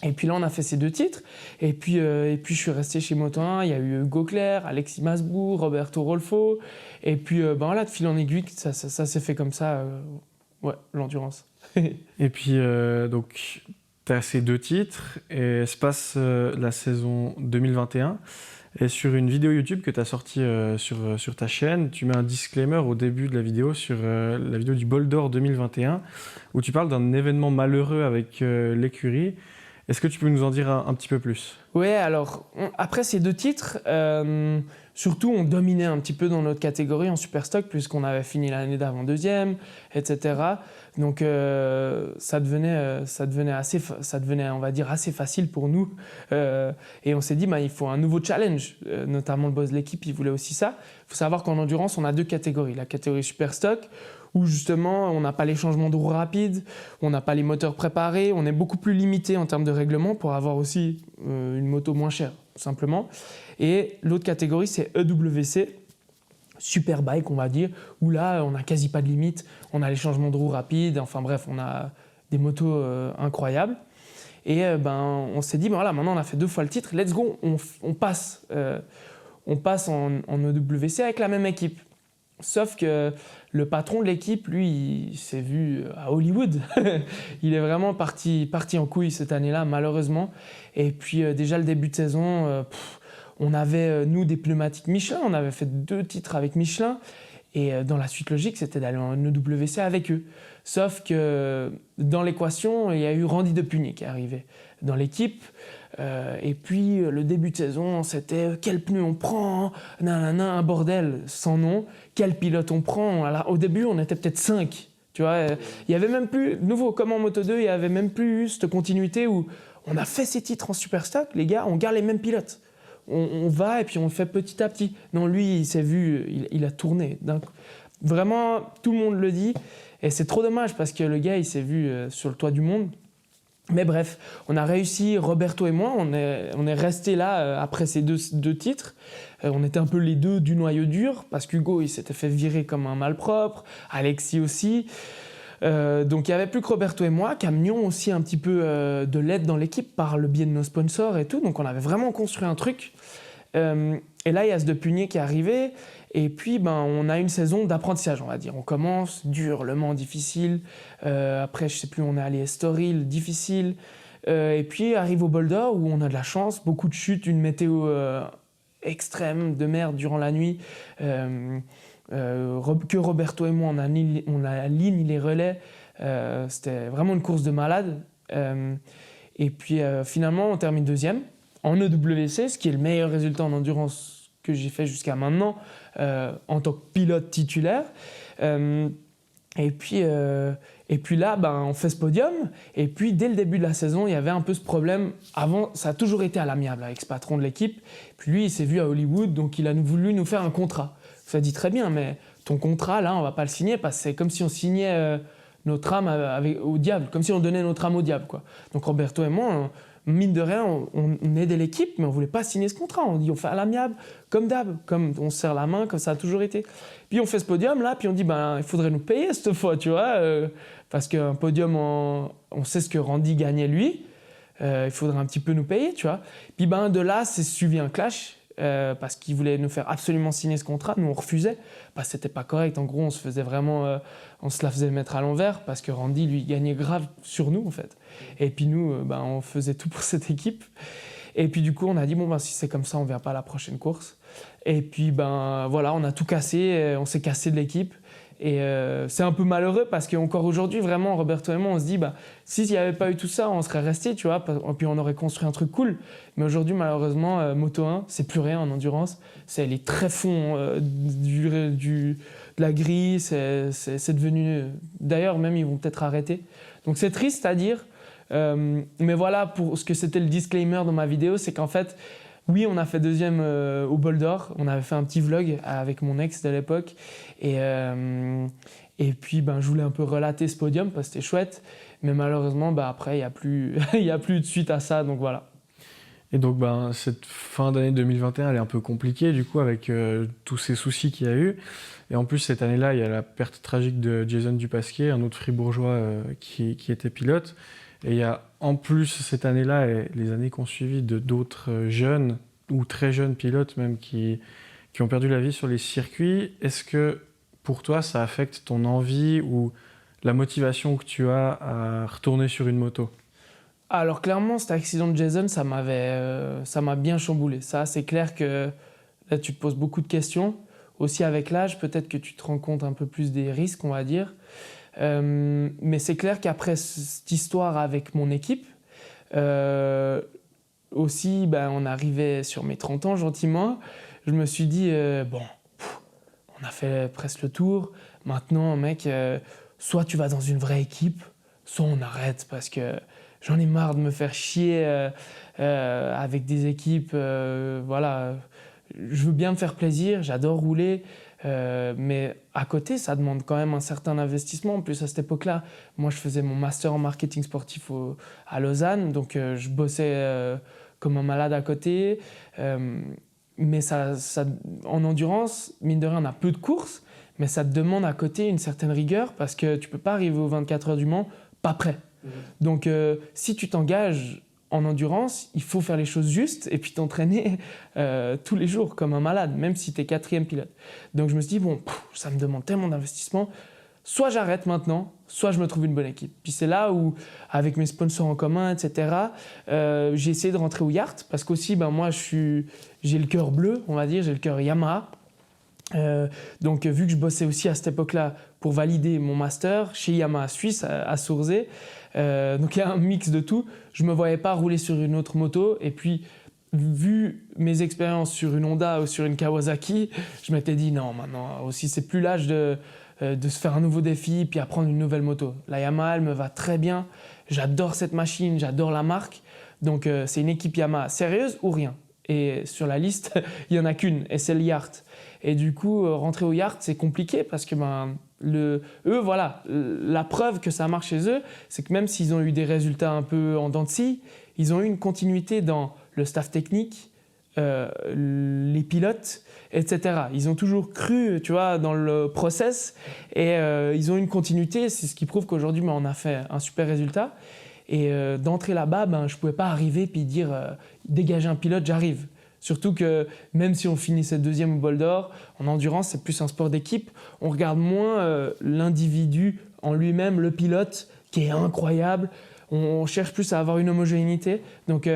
[SPEAKER 2] Et puis là, on a fait ces 2 titres. Et puis je suis resté chez Moto 1. Il y a eu Hugo Claire, Alexis Masbou, Roberto Rolfo. Et puis, de fil en aiguille, ça s'est fait comme ça. L'endurance.
[SPEAKER 1] Et puis, donc, tu as ces 2 titres. Et se passe la saison 2021. Et sur une vidéo YouTube que tu as sortie sur ta chaîne, tu mets un disclaimer au début de la vidéo sur la vidéo du Bol d'Or 2021, où tu parles d'un événement malheureux avec l'écurie. Est-ce que tu peux nous en dire un petit peu plus?
[SPEAKER 2] Ouais, alors, après ces 2 titres, surtout on dominait un petit peu dans notre catégorie en Superstock, puisqu'on avait fini l'année d'avant 2e, etc. Donc ça devenait, on va dire, assez facile pour nous. Et on s'est dit, il faut un nouveau challenge. Notamment le boss de l'équipe, il voulait aussi ça. Il faut savoir qu'en endurance, on a 2 catégories. La catégorie Superstock, où justement on n'a pas les changements de roue rapides, on n'a pas les moteurs préparés, on est beaucoup plus limité en termes de règlement pour avoir aussi une moto moins chère, tout simplement. Et l'autre catégorie, c'est EWC, Superbike, on va dire, où là, on n'a quasi pas de limite, on a les changements de roue rapides, enfin bref, on a des motos incroyables. Et on s'est dit, maintenant on a fait 2 fois le titre, let's go, on passe en EWC avec la même équipe. Sauf que le patron de l'équipe, lui, il s'est vu à Hollywood. Il est vraiment parti en couille cette année-là, malheureusement. Et puis déjà le début de saison, on avait, nous, des pneumatiques Michelin. On avait fait 2 titres avec Michelin. Et dans la suite logique, c'était d'aller en EWC avec eux. Sauf que dans l'équation, il y a eu Randy Depugné qui est arrivé dans l'équipe. Et puis le début de saison, c'était quel pneu on prend, nanana, un bordel sans nom. Quel pilote on prend. Alors, au début, on était peut-être 5. Tu vois, il y avait même plus, nouveau comme en Moto 2, il y avait même plus cette continuité où on a fait ces titres en Superstock, les gars, on garde les mêmes pilotes. On va et puis on le fait petit à petit. Non, lui, il s'est vu, il a tourné. Vraiment, tout le monde le dit. Et c'est trop dommage parce que le gars, il s'est vu sur le toit du monde. Mais bref, on a réussi, Roberto et moi, on est restés là après ces deux titres. On était un peu les deux du noyau dur parce qu'Hugo, il s'était fait virer comme un malpropre, Alexis aussi. Donc il n'y avait plus que Roberto et moi, Camion aussi un petit peu de l'aide dans l'équipe par le biais de nos sponsors et tout. Donc on avait vraiment construit un truc. Et là, il y a ce Depugné qui est arrivé. Et puis, on a une saison d'apprentissage, on va dire. On commence dur, Le Mans difficile. Après, je sais plus, on est allé à Estoril, difficile. Et puis, arrive au Bol d'Or où on a de la chance, beaucoup de chutes, une météo extrême de merde durant la nuit. Que Roberto et moi, on aligne les relais. C'était vraiment une course de malade. Et puis, finalement, on termine 2e en EWC, ce qui est le meilleur résultat en endurance que j'ai fait jusqu'à maintenant en tant que pilote titulaire. Et puis là, on fait ce podium. Et puis, dès le début de la saison, il y avait un peu ce problème. Avant, ça a toujours été à l'amiable avec ce patron de l'équipe. Puis lui, il s'est vu à Hollywood, donc il a voulu nous faire un contrat. Ça dit très bien, mais ton contrat, là, on ne va pas le signer parce que c'est comme si on signait notre âme au diable, comme si on donnait notre âme au diable, quoi. Donc Roberto et moi, mine de rien, on aidait l'équipe, mais on ne voulait pas signer ce contrat. On dit, on fait à l'amiable, comme d'hab, comme on se serre la main, comme ça a toujours été. Puis on fait ce podium là, puis on dit, il faudrait nous payer cette fois, tu vois, parce qu'un podium, on sait ce que Randy gagnait lui, il faudrait un petit peu nous payer, tu vois. Puis de là, c'est suivi un clash, parce qu'il voulait nous faire absolument signer ce contrat. Nous, on refusait, parce que c'était pas correct. En gros, on se la faisait mettre à l'envers, parce que Randy, lui, gagnait grave sur nous, en fait. Et puis nous, on faisait tout pour cette équipe. Et puis du coup, on a dit, si c'est comme ça, on ne vient pas à la prochaine course. Et puis, voilà, on a tout cassé, on s'est cassé de l'équipe. Et c'est un peu malheureux parce qu'encore aujourd'hui, vraiment, Roberto et moi, on se dit, s'il n'y avait pas eu tout ça, on serait restés, tu vois, et puis on aurait construit un truc cool. Mais aujourd'hui, malheureusement, Moto 1, c'est plus rien en endurance. C'est les tréfonds de la grille, c'est devenu... D'ailleurs, même, ils vont peut-être arrêter. Donc c'est triste à dire. Mais voilà, pour ce que c'était le disclaimer dans ma vidéo, c'est qu'en fait, oui, on a fait 2e au Bol d'Or. On avait fait un petit vlog avec mon ex de l'époque. Et puis, je voulais un peu relater ce podium parce que c'était chouette. Mais malheureusement, après, il n'y a plus, il y a plus de suite à ça. Donc voilà.
[SPEAKER 1] Et donc, cette fin d'année 2021, elle est un peu compliquée, du coup, avec tous ces soucis qu'il y a eu. Et en plus, cette année-là, il y a la perte tragique de Jason Dupasquier, un autre fribourgeois qui était pilote. Et il y a en plus cette année-là et les années qui ont suivi d'autres jeunes ou très jeunes pilotes même qui ont perdu la vie sur les circuits. Est-ce que pour toi ça affecte ton envie ou la motivation que tu as à retourner sur une moto ?
[SPEAKER 2] Alors clairement, cet accident de Jason, ça m'a bien chamboulé. Ça, c'est clair que là, tu te poses beaucoup de questions. Aussi avec l'âge, peut-être que tu te rends compte un peu plus des risques, on va dire. Mais c'est clair qu'après cette histoire avec mon équipe, aussi, on arrivait sur mes 30 ans gentiment. Je me suis dit, on a fait presque le tour. Maintenant, mec, soit tu vas dans une vraie équipe, soit on arrête parce que j'en ai marre de me faire chier avec des équipes. Voilà, je veux bien me faire plaisir, j'adore rouler. Mais à côté, ça demande quand même un certain investissement. En plus, à cette époque-là, moi, je faisais mon master en marketing sportif à Lausanne. Donc, je bossais comme un malade à côté. Mais en endurance, mine de rien, on a peu de courses. Mais ça te demande à côté une certaine rigueur parce que tu ne peux pas arriver aux 24 heures du Mans pas prêt. Donc, si tu t'engages en endurance, il faut faire les choses justes et puis t'entraîner tous les jours comme un malade, même si t'es 4e pilote. Donc je me suis dit, ça me demande tellement d'investissement, soit j'arrête maintenant, soit je me trouve une bonne équipe. Puis c'est là où, avec mes sponsors en commun, etc., j'ai essayé de rentrer au Yart, parce qu'aussi, moi, j'ai le cœur bleu, on va dire, j'ai le cœur Yamaha. Donc vu que je bossais aussi à cette époque-là pour valider mon master chez Yamaha Suisse à Sourzé, donc il y a un mix de tout, je ne me voyais pas rouler sur une autre moto, et puis vu mes expériences sur une Honda ou sur une Kawasaki, je m'étais dit non, maintenant aussi c'est plus l'âge de se faire un nouveau défi puis apprendre une nouvelle moto. La Yamaha, elle me va très bien, j'adore cette machine, j'adore la marque, donc c'est une équipe Yamaha sérieuse ou rien. Et sur la liste, il n'y en a qu'une, et c'est le Yart. Et du coup, rentrer au Yart, c'est compliqué parce que la preuve que ça marche chez eux, c'est que même s'ils ont eu des résultats un peu en dents de scie, ils ont eu une continuité dans le staff technique, les pilotes, etc. Ils ont toujours cru, tu vois, dans le process et ils ont une continuité. C'est ce qui prouve qu'aujourd'hui, on a fait un super résultat. Et d'entrer là-bas, je ne pouvais pas arriver et dire dégager un pilote, j'arrive. Surtout que même si on finissait 2e au bol d'or, en endurance, c'est plus un sport d'équipe. On regarde moins l'individu en lui-même, le pilote, qui est incroyable. On cherche plus à avoir une homogénéité. Donc,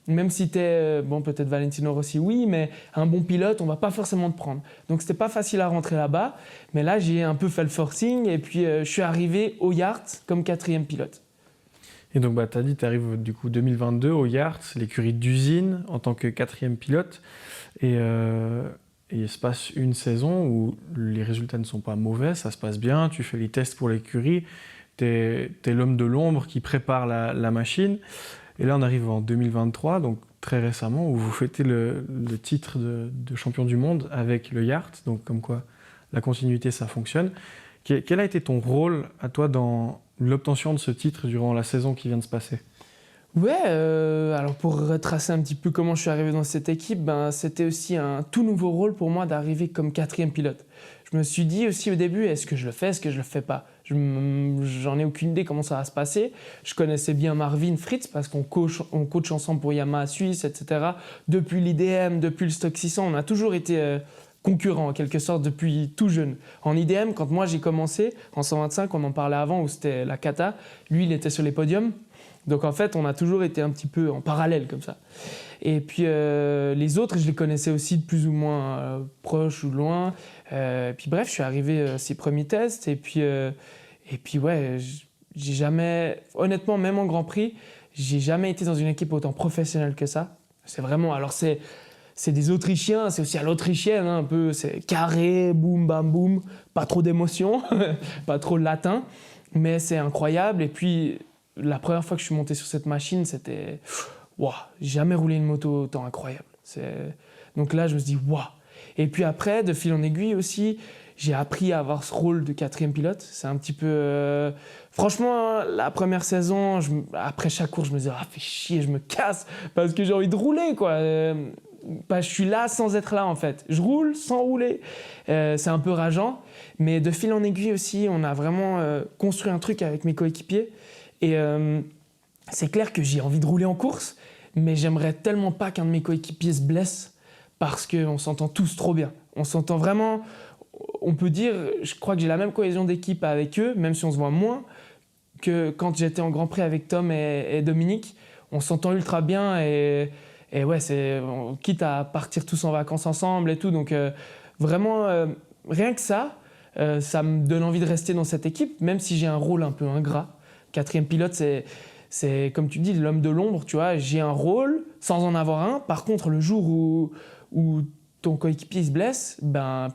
[SPEAKER 2] même si tu es, peut-être Valentino Rossi, oui, mais un bon pilote, on ne va pas forcément te prendre. Donc, ce n'était pas facile à rentrer là-bas. Mais là, j'ai un peu fait le forcing et puis je suis arrivé au Yart comme 4e pilote.
[SPEAKER 1] Et donc, tu as dit, tu arrives du coup 2022 au Yart, l'écurie d'usine, en tant que 4e pilote. Et il se passe une saison où les résultats ne sont pas mauvais, ça se passe bien, tu fais les tests pour l'écurie, tu es l'homme de l'ombre qui prépare la machine. Et là, on arrive en 2023, donc très récemment, où vous fêtez le titre de champion du monde avec le Yart. Donc, comme quoi, la continuité, ça fonctionne. Quel a été ton rôle à toi dans l'obtention de ce titre durant la saison qui vient de se passer?
[SPEAKER 2] Ouais, alors pour retracer un petit peu comment je suis arrivé dans cette équipe, c'était aussi un tout nouveau rôle pour moi d'arriver comme 4e pilote. Je me suis dit aussi au début, est-ce que je le fais, est-ce que je le fais pas? J'en ai aucune idée comment ça va se passer. Je connaissais bien Marvin Fritz parce qu'on coach ensemble pour Yamaha Suisse, etc. Depuis l'IDM, depuis le Stock 600, on a toujours été concurrents en quelque sorte depuis tout jeune. En IDM, quand moi j'ai commencé, en 125, on en parlait avant où c'était la cata, lui il était sur les podiums. Donc en fait, on a toujours été un petit peu en parallèle comme ça. Et puis les autres, je les connaissais aussi de plus ou moins proches ou loin. Puis bref, je suis arrivé à ces premiers tests. Et puis ouais, j'ai jamais, honnêtement, même en Grand Prix, j'ai jamais été dans une équipe autant professionnelle que ça. C'est vraiment, alors c'est des Autrichiens, c'est aussi à l'autrichienne, un peu, c'est carré, boum, bam, boum, pas trop d'émotion, pas trop de latin, mais c'est incroyable. Et puis la première fois que je suis monté sur cette machine, c'était waouh, j'ai jamais roulé une moto autant incroyable. Donc là, je me suis dit waouh. Et puis après, de fil en aiguille aussi, j'ai appris à avoir ce rôle de 4e pilote. C'est un petit peu franchement, la première saison, après chaque course, je me disais ah fais chier, je me casse parce que j'ai envie de rouler quoi. Je suis là sans être là en fait. Je roule sans rouler. C'est un peu rageant, mais de fil en aiguille aussi, on a vraiment construit un truc avec mes coéquipiers. Et c'est clair que j'ai envie de rouler en course, mais j'aimerais tellement pas qu'un de mes coéquipiers se blesse parce qu'on s'entend tous trop bien. On s'entend vraiment, on peut dire, je crois que j'ai la même cohésion d'équipe avec eux, même si on se voit moins, que quand j'étais en Grand Prix avec Tom et Dominique. On s'entend ultra bien et ouais, quitte à partir tous en vacances ensemble et tout. Donc vraiment, rien que ça me donne envie de rester dans cette équipe, même si j'ai un rôle un peu ingrat. 4e pilote, c'est comme tu dis, l'homme de l'ombre, tu vois. J'ai un rôle sans en avoir un. Par contre, le jour où ton coéquipier se blesse,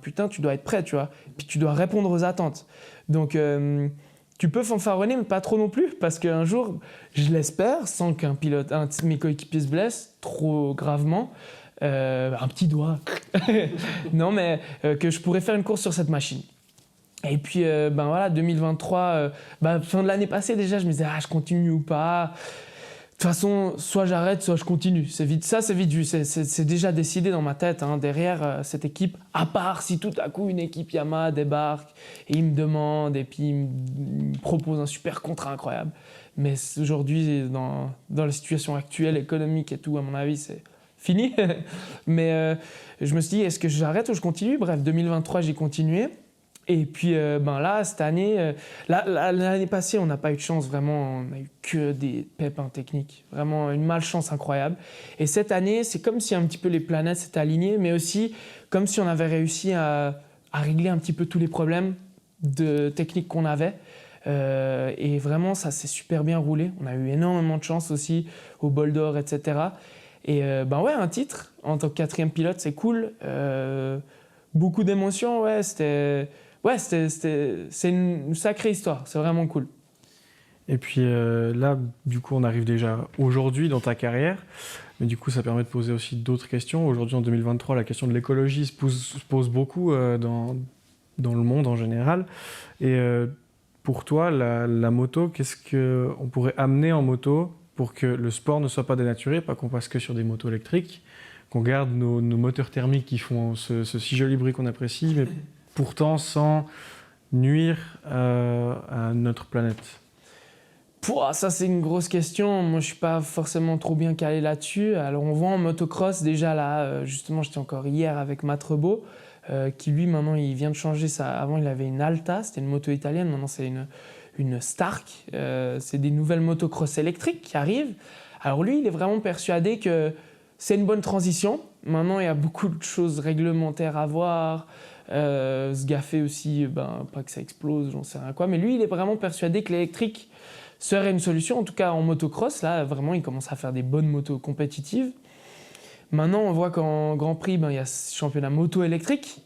[SPEAKER 2] putain, tu dois être prêt, tu vois. Puis tu dois répondre aux attentes. Donc, tu peux fanfaronner, mais pas trop non plus, parce qu'un jour, je l'espère, sans qu'un de mes coéquipiers se blesse trop gravement, un petit doigt, non, mais que je pourrais faire une course sur cette machine. Et puis, voilà, 2023, fin de l'année passée déjà, je me disais, je continue ou pas. De toute façon, soit j'arrête, soit je continue. C'est vite vu. C'est déjà décidé dans ma tête, derrière cette équipe. À part si tout à coup une équipe Yamaha débarque et il me demande et puis il me propose un super contrat incroyable. Mais aujourd'hui, dans la situation actuelle, économique et tout, à mon avis, c'est fini. Mais je me suis dit, est-ce que j'arrête ou je continue? Bref, 2023, j'ai continué. Et puis là, cette année, l'année passée, on n'a pas eu de chance, vraiment, on n'a eu que des pépins techniques, vraiment une malchance incroyable. Et cette année, c'est comme si un petit peu les planètes s'étaient alignées, mais aussi comme si on avait réussi à régler un petit peu tous les problèmes de technique qu'on avait. Et vraiment, ça s'est super bien roulé. On a eu énormément de chance aussi au bol d'or, etc. Et un titre en tant que 4e pilote, c'est cool. Beaucoup d'émotions, c'est une sacrée histoire, c'est vraiment cool.
[SPEAKER 1] Et puis là, du coup, on arrive déjà aujourd'hui dans ta carrière, mais du coup, ça permet de poser aussi d'autres questions. Aujourd'hui, en 2023, la question de l'écologie se pose beaucoup dans le monde en général. Et pour toi, la moto, qu'est-ce qu'on pourrait amener en moto pour que le sport ne soit pas dénaturé, pas qu'on passe que sur des motos électriques, qu'on garde nos moteurs thermiques qui font ce si joli bruit qu'on apprécie, mais pourtant sans nuire à notre planète?
[SPEAKER 2] Ça, c'est une grosse question. Moi, je suis pas forcément trop bien calé là-dessus. Alors, on voit en motocross, déjà là, justement, j'étais encore hier avec Matt Rebo, qui lui, maintenant, il vient de changer ça. Avant, il avait une Alta, c'était une moto italienne. Maintenant, c'est une Stark. C'est des nouvelles motocross électriques qui arrivent. Alors, lui, il est vraiment persuadé que c'est une bonne transition. Maintenant, il y a beaucoup de choses réglementaires à voir. Se gaffer aussi, pas que ça explose, j'en sais rien quoi. Mais lui, il est vraiment persuadé que l'électrique serait une solution, en tout cas en motocross. Là, vraiment, il commence à faire des bonnes motos compétitives. Maintenant, on voit qu'en Grand Prix, il y a ce championnat moto électrique.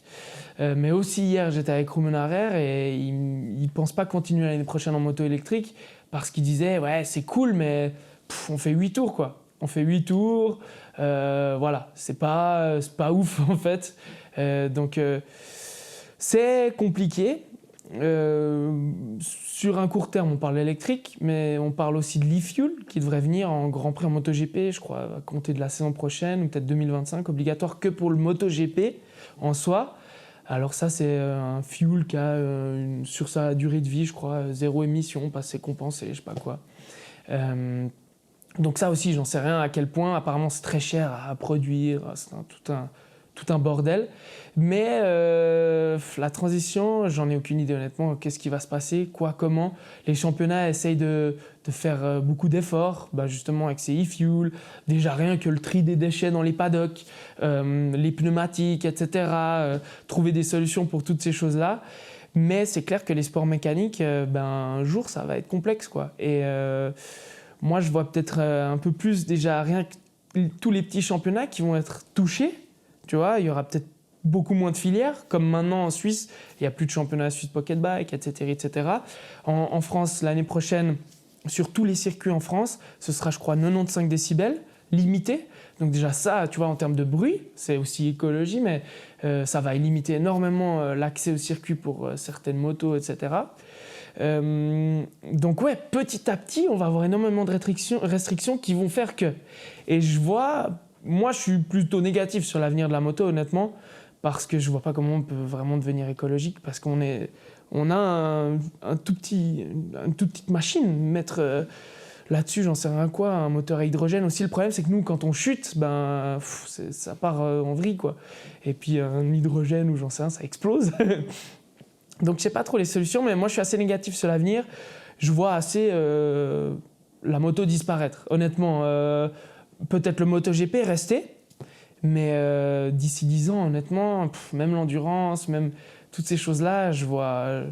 [SPEAKER 2] Mais aussi, hier, j'étais avec Ruben Harrer et il ne pense pas continuer l'année prochaine en moto électrique parce qu'il disait, ouais, c'est cool, mais on fait 8 tours, quoi. On fait 8 tours, voilà, c'est pas ouf, en fait. Donc, c'est compliqué. Sur un court terme, on parle électrique, mais on parle aussi de l'e-fuel qui devrait venir en Grand Prix en MotoGP, je crois, à compter de la saison prochaine, ou peut-être 2025, obligatoire que pour le MotoGP en soi. Alors ça, c'est un fuel qui a, sur sa durée de vie, je crois, 0 émission, pas c'est compensé, je sais pas quoi. Donc ça aussi, j'en sais rien à quel point. Apparemment, c'est très cher à produire, c'est tout un bordel. Mais la transition, j'en ai aucune idée honnêtement. Qu'est-ce qui va se passer? Quoi? Comment? Les championnats essayent de faire beaucoup d'efforts, justement avec ces e-fuel. Déjà rien que le tri des déchets dans les paddocks, les pneumatiques, etc. Trouver des solutions pour toutes ces choses-là. Mais c'est clair que les sports mécaniques, un jour, ça va être complexe, quoi. Et moi, je vois peut-être un peu plus déjà rien que tous les petits championnats qui vont être touchés. Tu vois, il y aura peut-être beaucoup moins de filières, comme maintenant en Suisse, il n'y a plus de championnat Suisse Pocket Bike, etc. etc. En France, l'année prochaine, sur tous les circuits en France, ce sera, je crois, 95 décibels, limité. Donc déjà ça, tu vois, en termes de bruit, c'est aussi écologie, mais ça va limiter énormément l'accès au circuit pour certaines motos, etc. Donc ouais, petit à petit, on va avoir énormément de restrictions qui vont faire que... Et moi, je suis plutôt négatif sur l'avenir de la moto, honnêtement, parce que je vois pas comment on peut vraiment devenir écologique, parce qu'on a une toute petite machine, mettre là-dessus, j'en sais rien quoi, un moteur à hydrogène. Aussi, le problème, c'est que nous, quand on chute, ça part en vrille, quoi. Et puis, un hydrogène ou j'en sais rien, ça explose. Donc, je sais pas trop les solutions, mais moi, je suis assez négatif sur l'avenir. Je vois assez la moto disparaître, honnêtement. Peut-être le MotoGP rester, mais d'ici 10 ans, honnêtement, même l'endurance, même toutes ces choses-là, je vois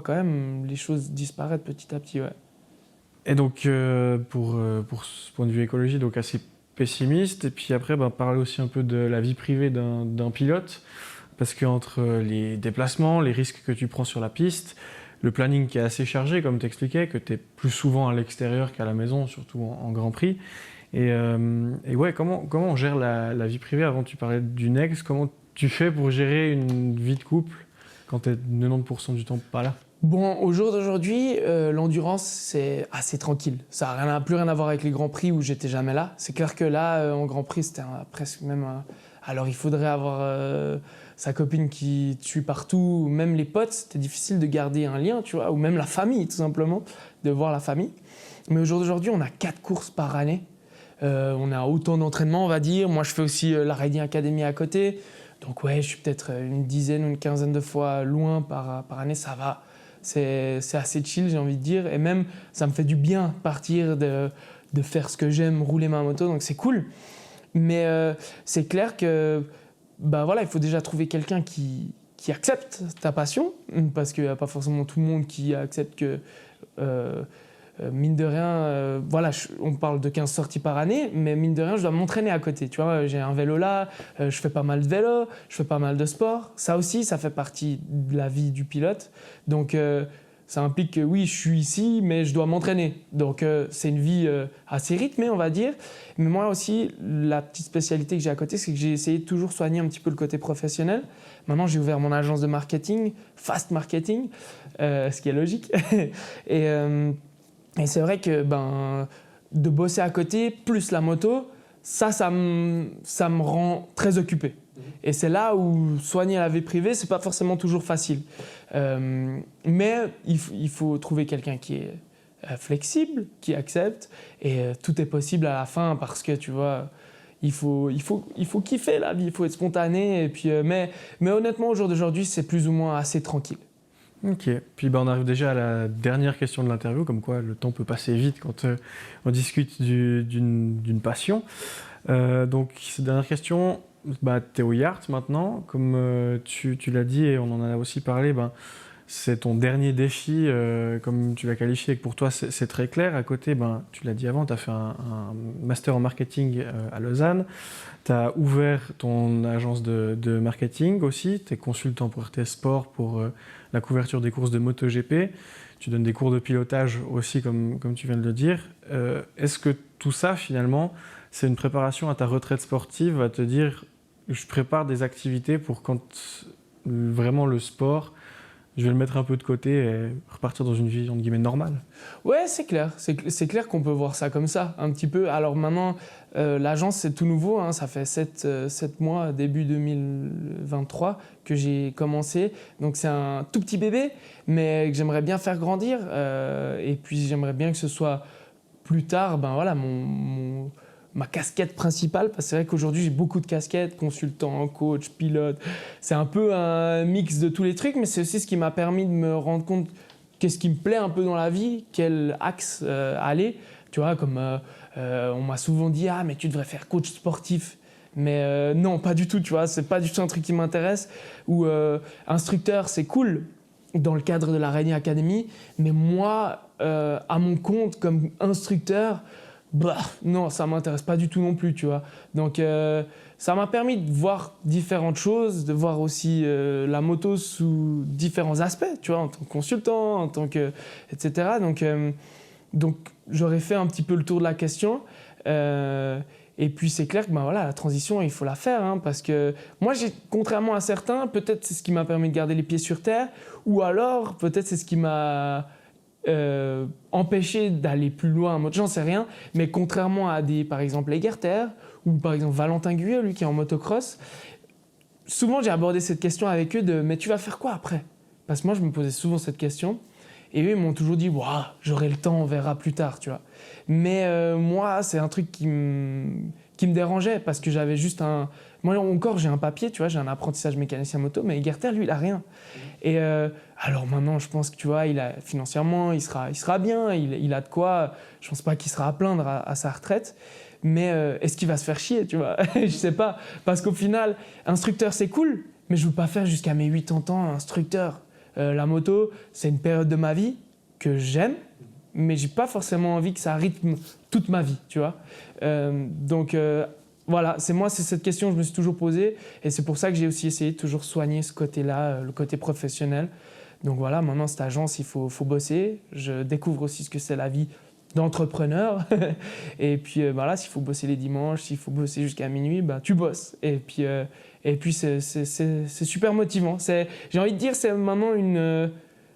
[SPEAKER 2] quand même les choses disparaître petit à petit, ouais.
[SPEAKER 1] Et donc, pour ce point de vue écologie, donc assez pessimiste, et puis après, parler aussi un peu de la vie privée d'un pilote, parce qu'entre les déplacements, les risques que tu prends sur la piste, le planning qui est assez chargé, comme tu expliquais, que tu es plus souvent à l'extérieur qu'à la maison, surtout en Grand Prix. Et ouais, comment on gère la vie privée? Avant, tu parlais d'une ex. Comment tu fais pour gérer une vie de couple quand tu es 90% du temps pas là?
[SPEAKER 2] Bon, au jour d'aujourd'hui, l'endurance, c'est assez tranquille. Ça n'a plus rien à voir avec les Grands Prix où j'étais jamais là. C'est clair que là, en Grand Prix, c'était presque même... Alors, il faudrait avoir sa copine qui te suit partout, ou même les potes. C'était difficile de garder un lien, tu vois, ou même la famille, tout simplement, de voir la famille. Mais aujourd'hui, on a 4 courses par année. On a autant d'entraînements, on va dire. Moi, je fais aussi la Riding Academy à côté. Donc ouais, je suis peut-être une dizaine ou une quinzaine de fois loin par année, ça va. C'est assez chill, j'ai envie de dire. Et même, ça me fait du bien partir de faire ce que j'aime, rouler ma moto, donc c'est cool. Mais c'est clair que il faut déjà trouver quelqu'un qui accepte ta passion, parce qu'il n'y a pas forcément tout le monde qui accepte que... mine de rien, on parle de 15 sorties par année, mais mine de rien, je dois m'entraîner à côté. Tu vois, j'ai un vélo là, je fais pas mal de vélo, je fais pas mal de sport. Ça aussi, ça fait partie de la vie du pilote. Donc, ça implique que oui, je suis ici, mais je dois m'entraîner. Donc, c'est une vie assez rythmée, on va dire. Mais moi aussi, la petite spécialité que j'ai à côté, c'est que j'ai essayé de toujours soigner un petit peu le côté professionnel. Maintenant, j'ai ouvert mon agence de marketing, Fast Marketing, ce qui est logique. Et c'est vrai que de bosser à côté, plus la moto, ça me rend très occupé. Et c'est là où soigner la vie privée, c'est pas forcément toujours facile. Mais il faut trouver quelqu'un qui est flexible, qui accepte. Et tout est possible à la fin parce que, tu vois, il faut kiffer la vie, il faut être spontané. Et puis, mais honnêtement, au jour d'aujourd'hui, c'est plus ou moins assez tranquille.
[SPEAKER 1] Ok, puis on arrive déjà à la dernière question de l'interview, comme quoi le temps peut passer vite quand on discute d'une passion. Donc cette dernière question, tu es au yacht maintenant, comme tu l'as dit et on en a aussi parlé, c'est ton dernier défi, comme tu l'as qualifié, et que pour toi c'est très clair. À côté, tu l'as dit avant, tu as fait un master en marketing à Lausanne, tu as ouvert ton agence de marketing aussi, tu es consultant pour RTS Sport pour la couverture des courses de MotoGP, tu donnes des cours de pilotage aussi comme tu viens de le dire. Est-ce que tout ça finalement c'est une préparation à ta retraite sportive, à te dire je prépare des activités pour quand vraiment le sport, je vais le mettre un peu de côté et repartir dans une vie entre guillemets normale?
[SPEAKER 2] Ouais, c'est clair. C'est clair qu'on peut voir ça comme ça, un petit peu. Alors maintenant, l'agence, c'est tout nouveau. Hein, ça fait 7 mois, début 2023, que j'ai commencé. Donc c'est un tout petit bébé, mais que j'aimerais bien faire grandir. Et puis j'aimerais bien que ce soit plus tard, ma casquette principale, parce que c'est vrai qu'aujourd'hui j'ai beaucoup de casquettes, consultant, coach, pilote. C'est un peu un mix de tous les trucs, mais c'est aussi ce qui m'a permis de me rendre compte qu'est-ce qui me plaît un peu dans la vie, quel axe aller. Tu vois, comme on m'a souvent dit « Ah, mais tu devrais faire coach sportif ». Mais non, pas du tout, tu vois, c'est pas du tout un truc qui m'intéresse. Ou instructeur, c'est cool dans le cadre de la Riding Academy, mais moi, à mon compte comme instructeur, non, ça m'intéresse pas du tout non plus, tu vois. Donc, ça m'a permis de voir différentes choses, de voir aussi la moto sous différents aspects, tu vois, en tant que consultant, en tant que... etc. Donc j'aurais fait un petit peu le tour de la question. Et puis, c'est clair que la transition, il faut la faire, hein, parce que moi, contrairement à certains, peut-être c'est ce qui m'a permis de garder les pieds sur terre, ou alors peut-être c'est ce qui m'a... empêcher d'aller plus loin, j'en sais rien, mais contrairement à par exemple Egerter ou par exemple Valentin Guyot, lui qui est en motocross, souvent j'ai abordé cette question avec eux mais tu vas faire quoi après? Parce que moi je me posais souvent cette question et eux ils m'ont toujours dit j'aurai le temps, on verra plus tard, tu vois. Mais moi c'est un truc qui me dérangeait parce que j'avais juste moi encore j'ai un papier, tu vois, j'ai un apprentissage mécanicien moto, mais Egerter lui il a rien. Et alors maintenant, je pense que tu vois, financièrement, il sera bien, il a de quoi. Je pense pas qu'il sera à plaindre à sa retraite. Mais est-ce qu'il va se faire chier, tu vois? Je sais pas. Parce qu'au final, instructeur, c'est cool, mais je veux pas faire jusqu'à mes 80 ans instructeur. La moto, c'est une période de ma vie que j'aime, mais j'ai pas forcément envie que ça rythme toute ma vie, tu vois. Voilà, c'est cette question que je me suis toujours posée et c'est pour ça que j'ai aussi essayé de toujours soigner ce côté-là, le côté professionnel. Donc voilà, maintenant cette agence, il faut bosser. Je découvre aussi ce que c'est la vie d'entrepreneur. Et puis s'il faut bosser les dimanches, s'il faut bosser jusqu'à minuit, tu bosses. Et puis c'est super motivant. J'ai envie de dire, c'est maintenant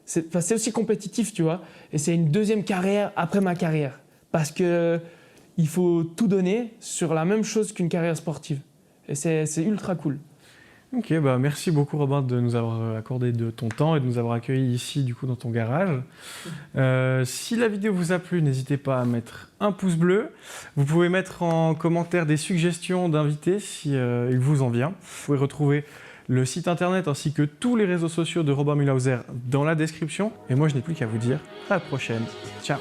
[SPEAKER 2] c'est aussi compétitif, tu vois. Et c'est une deuxième carrière après ma carrière. Parce que il faut tout donner sur la même chose qu'une carrière sportive. Et c'est ultra cool.
[SPEAKER 1] Ok, bah merci beaucoup Robin de nous avoir accordé de ton temps et de nous avoir accueillis ici du coup dans ton garage. Si la vidéo vous a plu, n'hésitez pas à mettre un pouce bleu. Vous pouvez mettre en commentaire des suggestions d'invités si il vous en vient. Vous pouvez retrouver le site internet ainsi que tous les réseaux sociaux de Robin Mühlhauser dans la description. Et moi je n'ai plus qu'à vous dire à la prochaine. Ciao.